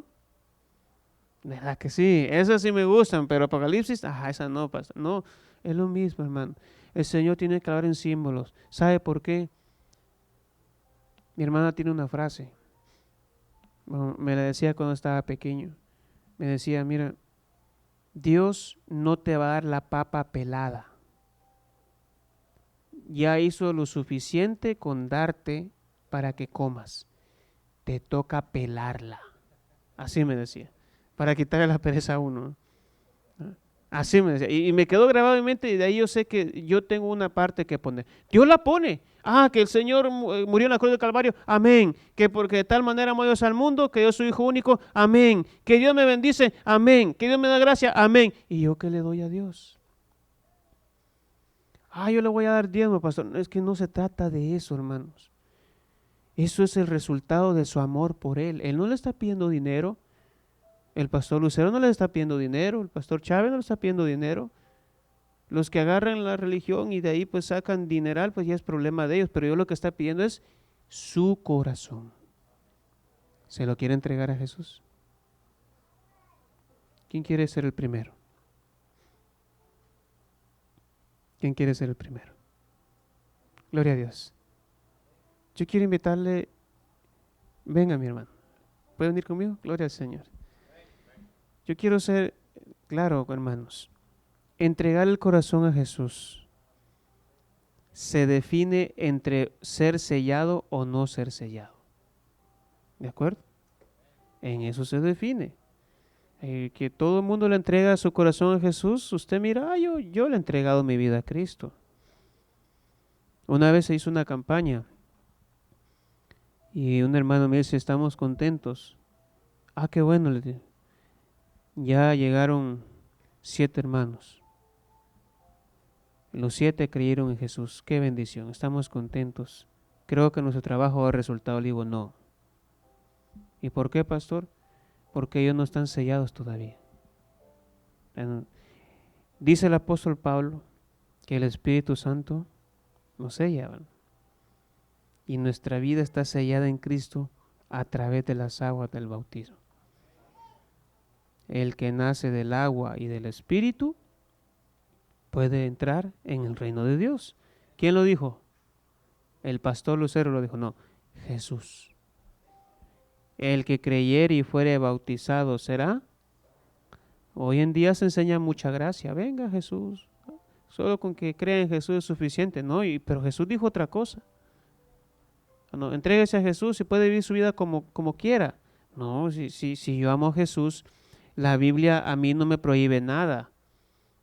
¿Verdad que sí? Esas sí me gustan, pero Apocalipsis, esa no pasa. No, es lo mismo, hermano. El Señor tiene que hablar en símbolos. ¿Sabe por qué? Mi hermana tiene una frase. Bueno, me la decía cuando estaba pequeño. Me decía, mira, Dios no te va a dar la papa pelada. Ya hizo lo suficiente con darte para que comas. Te toca pelarla. Así me decía. Para quitarle la pereza a uno. Así me decía. Y me quedó grabado en mi mente y de ahí yo sé que yo tengo una parte que poner. Dios la pone. Que el Señor murió en la cruz del Calvario. Amén. Que porque de tal manera amó Dios al mundo, que yo soy hijo único. Amén. Que Dios me bendice. Amén. Que Dios me da gracia. Amén. ¿Y yo qué le doy a Dios? Yo le voy a dar diezmo, pastor. Es que no se trata de eso, hermanos. Eso es el resultado de su amor por Él. Él no le está pidiendo dinero. El pastor Lucero no le está pidiendo dinero. El pastor Chávez no le está pidiendo dinero. Los que agarran la religión y de ahí pues sacan dineral, pues ya es problema de ellos. Pero yo lo que está pidiendo es su corazón. ¿Se lo quiere entregar a Jesús? ¿Quién quiere ser el primero? ¿Quién quiere ser el primero? Gloria a Dios. Yo quiero invitarle, venga mi hermano, ¿puede venir conmigo? Gloria al Señor. Yo quiero ser Claro, hermanos. Entregar el corazón a Jesús se define entre ser sellado o no ser sellado. ¿De acuerdo? En eso se define. Que todo el mundo le entrega su corazón a Jesús, usted mira, yo le he entregado mi vida a Cristo. Una vez se hizo una campaña y un hermano me dice, estamos contentos. Ah, qué bueno, le dije. Ya llegaron 7 hermanos. Los 7 creyeron en Jesús. Qué bendición, estamos contentos. Creo que nuestro trabajo ha resultado. Le digo, no. ¿Y por qué, pastor? Porque ellos no están sellados todavía. Dice el apóstol Pablo que el Espíritu Santo nos sella, y nuestra vida está sellada en Cristo a través de las aguas del bautismo. El que nace del agua y del Espíritu puede entrar en el reino de Dios. ¿Quién lo dijo? El pastor Lucero lo dijo, no, Jesús. El que creyere y fuere bautizado será. Hoy en día se enseña mucha gracia. Venga Jesús, solo con que crea en Jesús es suficiente, ¿no? Pero Jesús dijo otra cosa. No, entréguese a Jesús y puede vivir su vida como quiera. No, si yo amo a Jesús, la Biblia a mí no me prohíbe nada.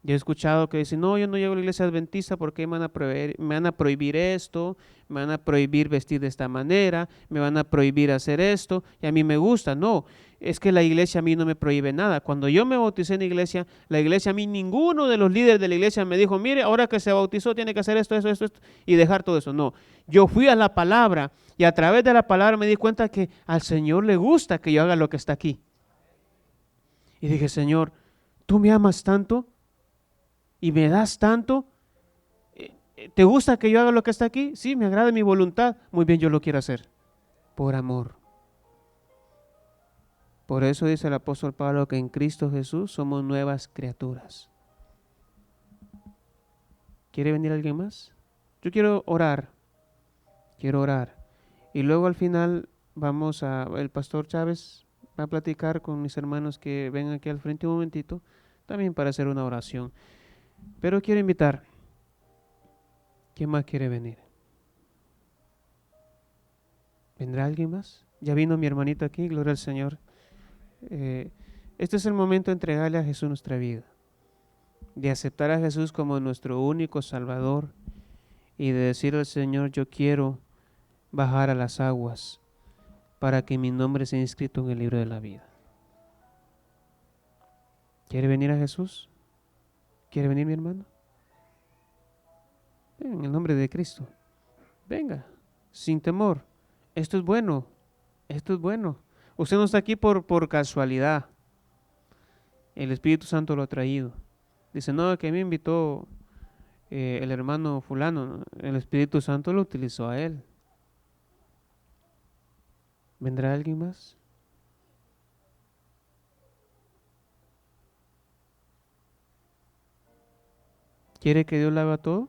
Yo he escuchado que dicen, no, yo no llego a la iglesia adventista porque me van a prohibir esto, me van a prohibir vestir de esta manera, me van a prohibir hacer esto, y a mí me gusta. No, es que la iglesia a mí no me prohíbe nada. Cuando yo me bauticé en la iglesia a mí, ninguno de los líderes de la iglesia me dijo, mire, ahora que se bautizó tiene que hacer esto, y dejar todo eso. No, yo fui a la palabra, y a través de la palabra me di cuenta que al Señor le gusta que yo haga lo que está aquí. Y dije, Señor, ¿tú me amas tanto? ¿Y me das tanto? ¿Te gusta que yo haga lo que está aquí? Sí, me agrada mi voluntad. Muy bien, yo lo quiero hacer. Por amor. Por eso dice el apóstol Pablo que en Cristo Jesús somos nuevas criaturas. ¿Quiere venir alguien más? Yo quiero orar. Quiero orar. Y luego al final el pastor Chávez va a platicar con mis hermanos que vengan aquí al frente un momentito, también para hacer una oración. Pero quiero invitar. ¿Quién más quiere venir? ¿Vendrá alguien más? Ya vino mi hermanito aquí, gloria al Señor. Este es el momento de entregarle a Jesús nuestra vida, de aceptar a Jesús como nuestro único Salvador y de decirle al Señor, yo quiero bajar a las aguas para que mi nombre sea inscrito en el libro de la vida. ¿Quiere venir a Jesús? ¿Quiere venir mi hermano? En el nombre de Cristo. Venga, sin temor. Esto es bueno. Esto es bueno. Usted no está aquí por casualidad. El Espíritu Santo lo ha traído. Dice, no, que me invitó el hermano fulano. El Espíritu Santo lo utilizó a él. ¿Vendrá alguien más? ¿Quiere que Dios lo haga todo?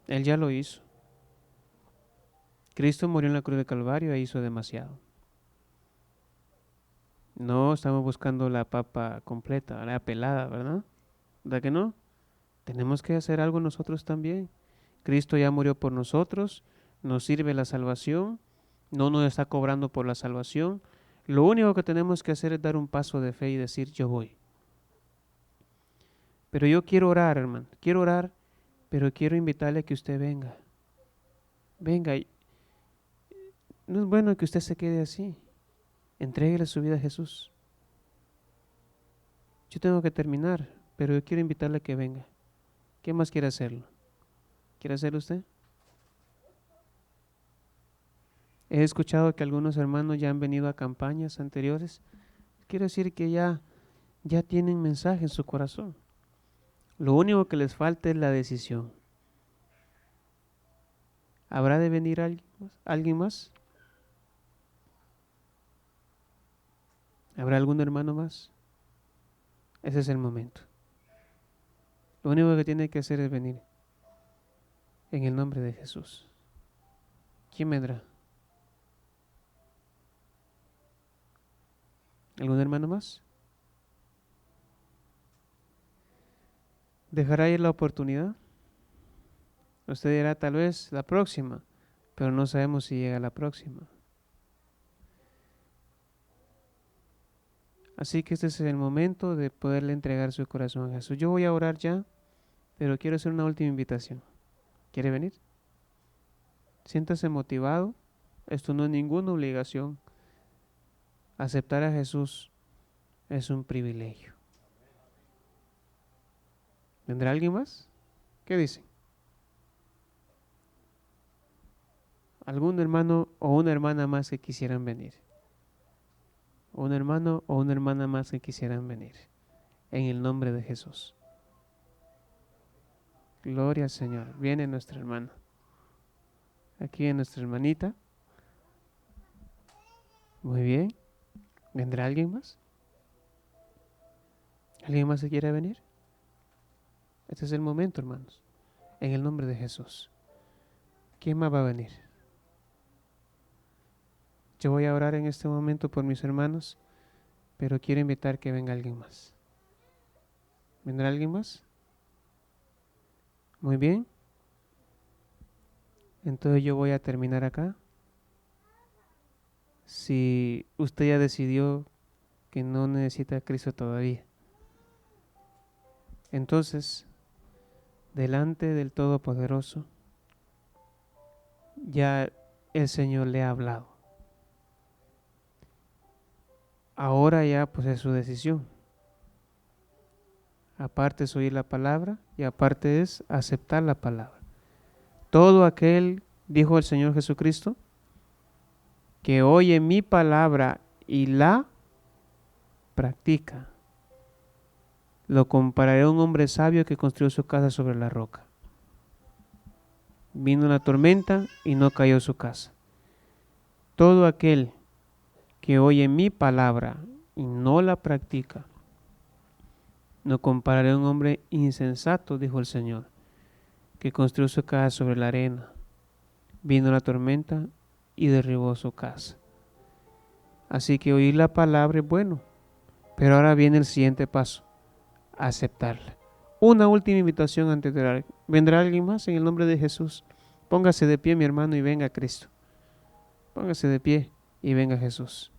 Él ya lo hizo. Cristo murió en la cruz de Calvario e hizo demasiado. No estamos buscando la papa completa, la pelada, ¿verdad? ¿Verdad que no? Tenemos que hacer algo nosotros también. Cristo ya murió por nosotros, nos sirve la salvación, no nos está cobrando por la salvación. Lo único que tenemos que hacer es dar un paso de fe y decir, yo voy. Pero yo quiero orar, hermano, quiero orar, pero quiero invitarle a que usted venga. Venga, no es bueno que usted se quede así. Entréguele su vida a Jesús. Yo tengo que terminar, pero yo quiero invitarle a que venga. ¿Qué más quiere hacerlo? ¿Quiere hacerlo usted? He escuchado que algunos hermanos ya han venido a campañas anteriores. Quiero decir que ya tienen mensaje en su corazón. Lo único que les falta es la decisión. ¿Habrá de venir alguien más? ¿Habrá algún hermano más? Ese es el momento. Lo único que tiene que hacer es venir. En el nombre de Jesús. ¿Quién vendrá? ¿Algún hermano más? ¿Dejará ir la oportunidad? Usted dirá tal vez la próxima, pero no sabemos si llega la próxima. Así que este es el momento de poderle entregar su corazón a Jesús. Yo voy a orar ya, pero quiero hacer una última invitación. ¿Quiere venir? Siéntase motivado. Esto no es ninguna obligación. Aceptar a Jesús es un privilegio. ¿Vendrá alguien más? ¿Qué dicen? ¿Algún hermano o una hermana más que quisieran venir? Un hermano o una hermana más que quisieran venir. En el nombre de Jesús. Gloria al Señor. Viene nuestra hermana. Aquí viene nuestra hermanita. Muy bien. ¿Vendrá alguien más? ¿Alguien más que quiera venir? Este es el momento, hermanos. En el nombre de Jesús. ¿Quién más va a venir? Yo voy a orar en este momento por mis hermanos, pero quiero invitar que venga alguien más. ¿Vendrá alguien más? Muy bien. Entonces yo voy a terminar acá. Si usted ya decidió que no necesita a Cristo todavía, entonces, delante del Todopoderoso, ya el Señor le ha hablado. Ahora ya pues es su decisión. Aparte es oír la palabra y aparte es aceptar la palabra. Todo aquel, dijo el Señor Jesucristo, que oye mi palabra y la practica, lo compararé a un hombre sabio que construyó su casa sobre la roca. Vino la tormenta y no cayó su casa. Todo aquel que oye mi palabra y no la practica, lo compararé a un hombre insensato, dijo el Señor, que construyó su casa sobre la arena. Vino la tormenta y derribó su casa. Así que oír la palabra es bueno, pero ahora viene el siguiente paso, aceptarla. Una última invitación antes de orar. ¿Vendrá alguien más en el nombre de Jesús? Póngase de pie, mi hermano, y venga a Cristo. Póngase de pie y venga a Jesús.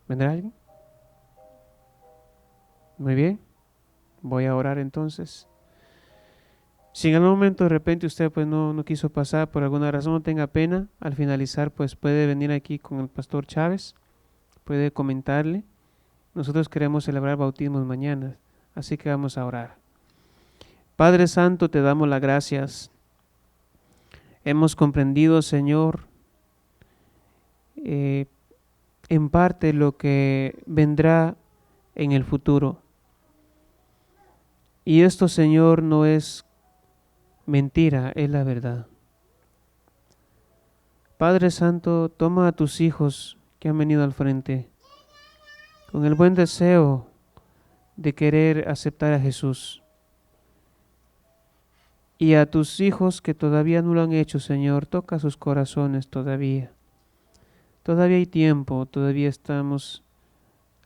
¿Vendrá alguien? Muy bien. Voy a orar entonces. Si en algún momento de repente usted pues no quiso pasar por alguna razón, no tenga pena. Al finalizar pues puede venir aquí con el pastor Chávez. Puede comentarle. Nosotros queremos celebrar bautismos mañana. Así que vamos a orar. Padre Santo, te damos las gracias. Hemos comprendido, Señor, en parte lo que vendrá en el futuro. Y esto, Señor, no es mentira, es la verdad. Padre Santo, toma a tus hijos que han venido al frente con el buen deseo de querer aceptar a Jesús. Y a tus hijos que todavía no lo han hecho, Señor, toca sus corazones todavía. Todavía hay tiempo, todavía estamos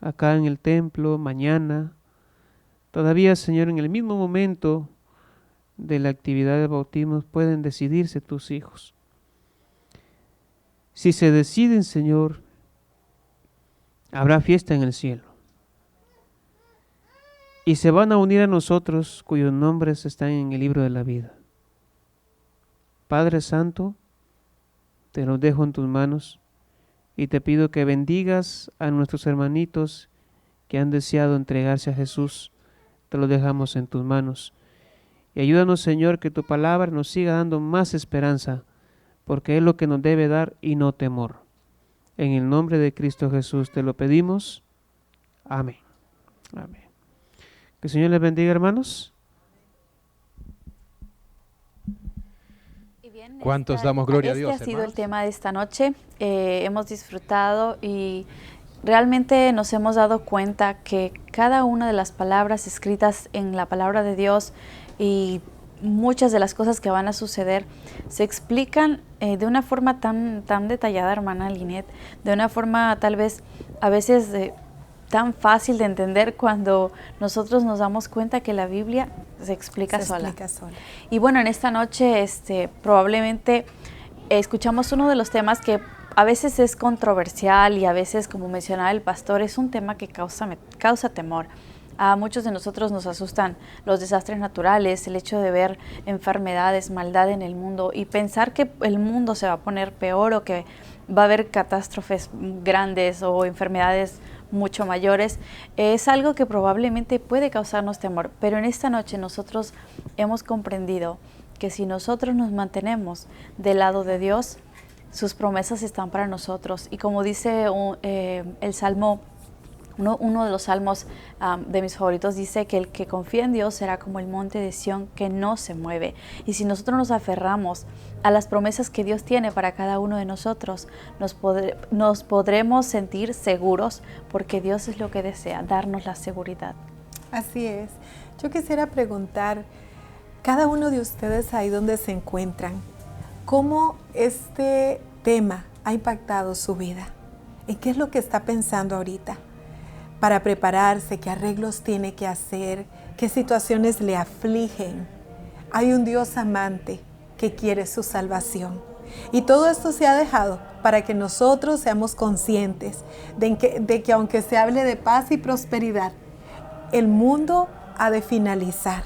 acá en el templo, mañana. Todavía, Señor, en el mismo momento de la actividad de bautismo pueden decidirse tus hijos. Si se deciden, Señor, habrá fiesta en el cielo. Y se van a unir a nosotros cuyos nombres están en el libro de la vida. Padre Santo, te los dejo en tus manos y te pido que bendigas a nuestros hermanitos que han deseado entregarse a Jesús. Te los dejamos en tus manos. Y ayúdanos, Señor, que tu palabra nos siga dando más esperanza, porque es lo que nos debe dar y no temor. En el nombre de Cristo Jesús te lo pedimos. Amén. Amén. Que el Señor les bendiga, hermanos. ¿Cuántos damos gloria a Dios, Este ha sido hermanos? el tema de esta noche. Hemos disfrutado y realmente nos hemos dado cuenta que cada una de las palabras escritas en la palabra de Dios y muchas de las cosas que van a suceder se explican de una forma tan detallada, hermana Linet, de una forma tal vez a veces tan fácil de entender cuando nosotros nos damos cuenta que la Biblia se explica sola. sola. Y bueno, en esta noche probablemente escuchamos uno de los temas que a veces es controversial y a veces, como mencionaba el pastor, es un tema que causa temor. A muchos de nosotros nos asustan los desastres naturales, el hecho de ver enfermedades, maldad en el mundo y pensar que el mundo se va a poner peor o que va a haber catástrofes grandes o enfermedades mucho mayores, es algo que probablemente puede causarnos temor. Pero en esta noche nosotros hemos comprendido que si nosotros nos mantenemos del lado de Dios, sus promesas están para nosotros. Y como dice el Salmo, uno de los salmos de mis favoritos, dice que el que confía en Dios será como el monte de Sión que no se mueve. Y si nosotros nos aferramos a las promesas que Dios tiene para cada uno de nosotros, nos podremos sentir seguros, porque Dios es lo que desea, darnos la seguridad. Así es. Yo quisiera preguntar, cada uno de ustedes ahí donde se encuentran, ¿cómo este tema ha impactado su vida? ¿En qué es lo que está pensando ahorita? Para prepararse, qué arreglos tiene que hacer, qué situaciones le afligen. Hay un Dios amante que quiere su salvación. Y todo esto se ha dejado para que nosotros seamos conscientes de que aunque se hable de paz y prosperidad, el mundo ha de finalizar.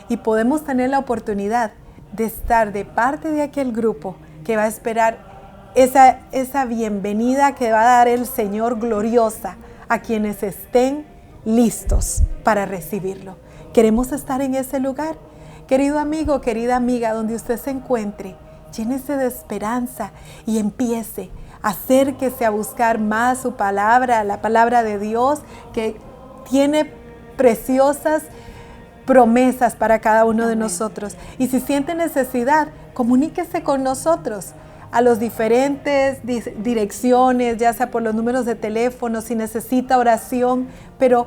Y podemos tener la oportunidad de estar de parte de aquel grupo que va a esperar esa bienvenida que va a dar el Señor gloriosa a quienes estén listos para recibirlo. ¿Queremos estar en ese lugar? Querido amigo, querida amiga, donde usted se encuentre, llénese de esperanza y empiece, acérquese a buscar más su palabra, la palabra de Dios, que tiene preciosas promesas para cada uno de nosotros. Y si siente necesidad, comuníquese con nosotros a las diferentes direcciones, ya sea por los números de teléfono, si necesita oración, pero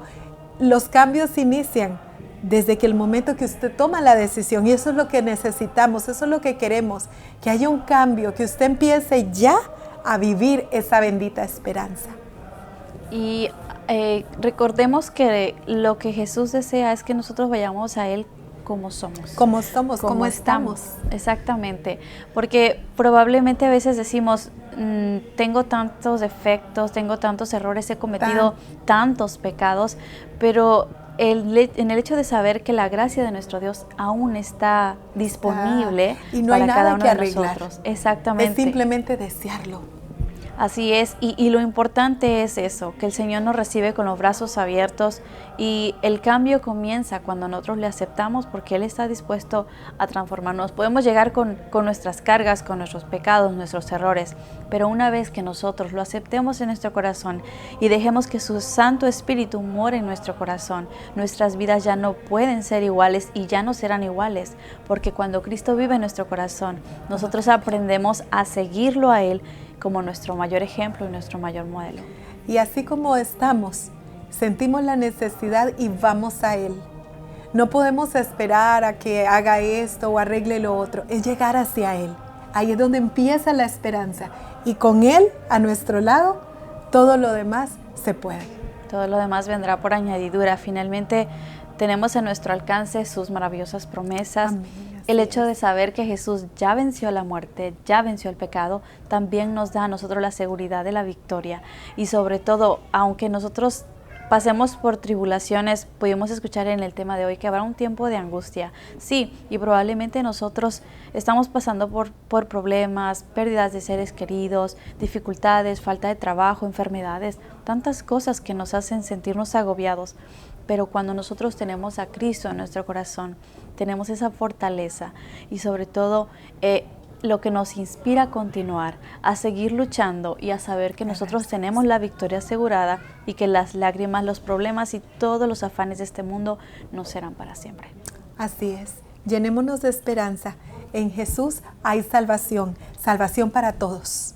los cambios inician desde que el momento que usted toma la decisión, y eso es lo que necesitamos, eso es lo que queremos, que haya un cambio, que usted empiece ya a vivir esa bendita esperanza. Y recordemos que lo que Jesús desea es que nosotros vayamos a Él como somos. Como estamos. Exactamente. Porque probablemente a veces decimos, tengo tantos defectos, tengo tantos errores, he cometido tantos pecados, pero en el hecho de saber que la gracia de nuestro Dios aún está disponible y no para hay nada cada uno que de arreglar. nosotros. Exactamente. Es simplemente desearlo. Así es, y lo importante es eso, que el Señor nos recibe con los brazos abiertos, y el cambio comienza cuando nosotros le aceptamos, porque Él está dispuesto a transformarnos. Podemos llegar con nuestras cargas, con nuestros pecados, nuestros errores, pero una vez que nosotros lo aceptemos en nuestro corazón y dejemos que su Santo Espíritu more en nuestro corazón, nuestras vidas ya no pueden ser iguales y ya no serán iguales, porque cuando Cristo vive en nuestro corazón, nosotros aprendemos a seguirlo a Él como nuestro mayor ejemplo y nuestro mayor modelo. Y así como estamos, sentimos la necesidad y vamos a Él. No podemos esperar a que haga esto o arregle lo otro, es llegar hacia Él. Ahí es donde empieza la esperanza, y con Él a nuestro lado, todo lo demás se puede. Todo lo demás vendrá por añadidura. Finalmente tenemos a nuestro alcance sus maravillosas promesas. Amén. El hecho de saber que Jesús ya venció la muerte, ya venció el pecado, también nos da a nosotros la seguridad de la victoria. Y sobre todo, aunque nosotros pasemos por tribulaciones, pudimos escuchar en el tema de hoy que habrá un tiempo de angustia. Sí, y probablemente nosotros estamos pasando por problemas, pérdidas de seres queridos, dificultades, falta de trabajo, enfermedades, tantas cosas que nos hacen sentirnos agobiados. Pero cuando nosotros tenemos a Cristo en nuestro corazón, tenemos esa fortaleza y sobre todo lo que nos inspira a continuar, a seguir luchando y a saber que nosotros tenemos la victoria asegurada y que las lágrimas, los problemas y todos los afanes de este mundo no serán para siempre. Así es. Llenémonos de esperanza. En Jesús hay salvación, salvación para todos.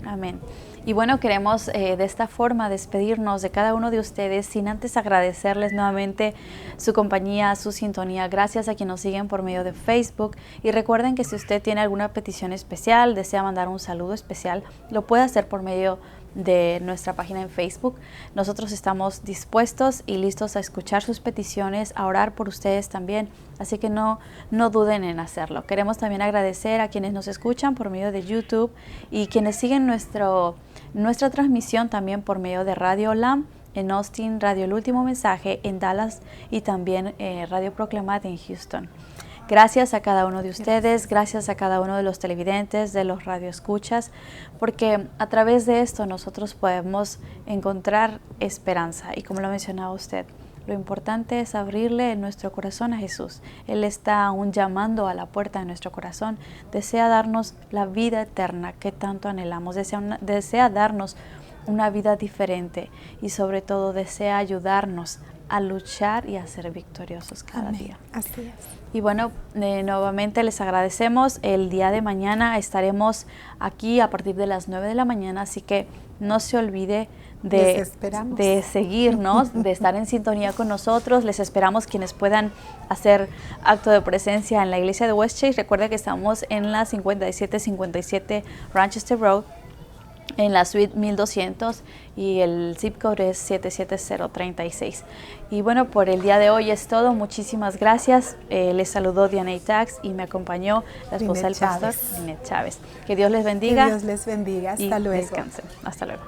Amén. Y bueno, queremos de esta forma despedirnos de cada uno de ustedes sin antes agradecerles nuevamente su compañía, su sintonía. Gracias a quienes nos siguen por medio de Facebook. Y recuerden que si usted tiene alguna petición especial, desea mandar un saludo especial, lo puede hacer por medio de nuestra página en Facebook. Nosotros estamos dispuestos y listos a escuchar sus peticiones, a orar por ustedes también, así que no duden en hacerlo. Queremos también agradecer a quienes nos escuchan por medio de YouTube y quienes siguen nuestra transmisión también por medio de Radio LAM en Austin, Radio El Último Mensaje en Dallas y también Radio Proclamat en Houston. Gracias a cada uno de ustedes, gracias a cada uno de los televidentes, de los radioescuchas, porque a través de esto nosotros podemos encontrar esperanza. Y como lo mencionaba usted, lo importante es abrirle nuestro corazón a Jesús. Él está aún llamando a la puerta de nuestro corazón. Desea darnos la vida eterna que tanto anhelamos. Desea darnos una vida diferente y sobre todo desea ayudarnos a luchar y a ser victoriosos cada día. Así es. Y bueno, nuevamente les agradecemos. El día de mañana estaremos aquí a partir de las 9 de la mañana, así que no se olvide de seguirnos, de estar en sintonía con nosotros. Les esperamos quienes puedan hacer acto de presencia en la iglesia de Westchase. Recuerda que estamos en la 5757 Rochester Road, en la suite 1200 y el zip code es 77036. Y bueno, por el día de hoy es todo. Muchísimas gracias. Les saludó Diana Tax y me acompañó la esposa del pastor, Linet Chávez. Que Dios les bendiga. Que Dios les bendiga. Hasta luego. Descansen. Hasta luego.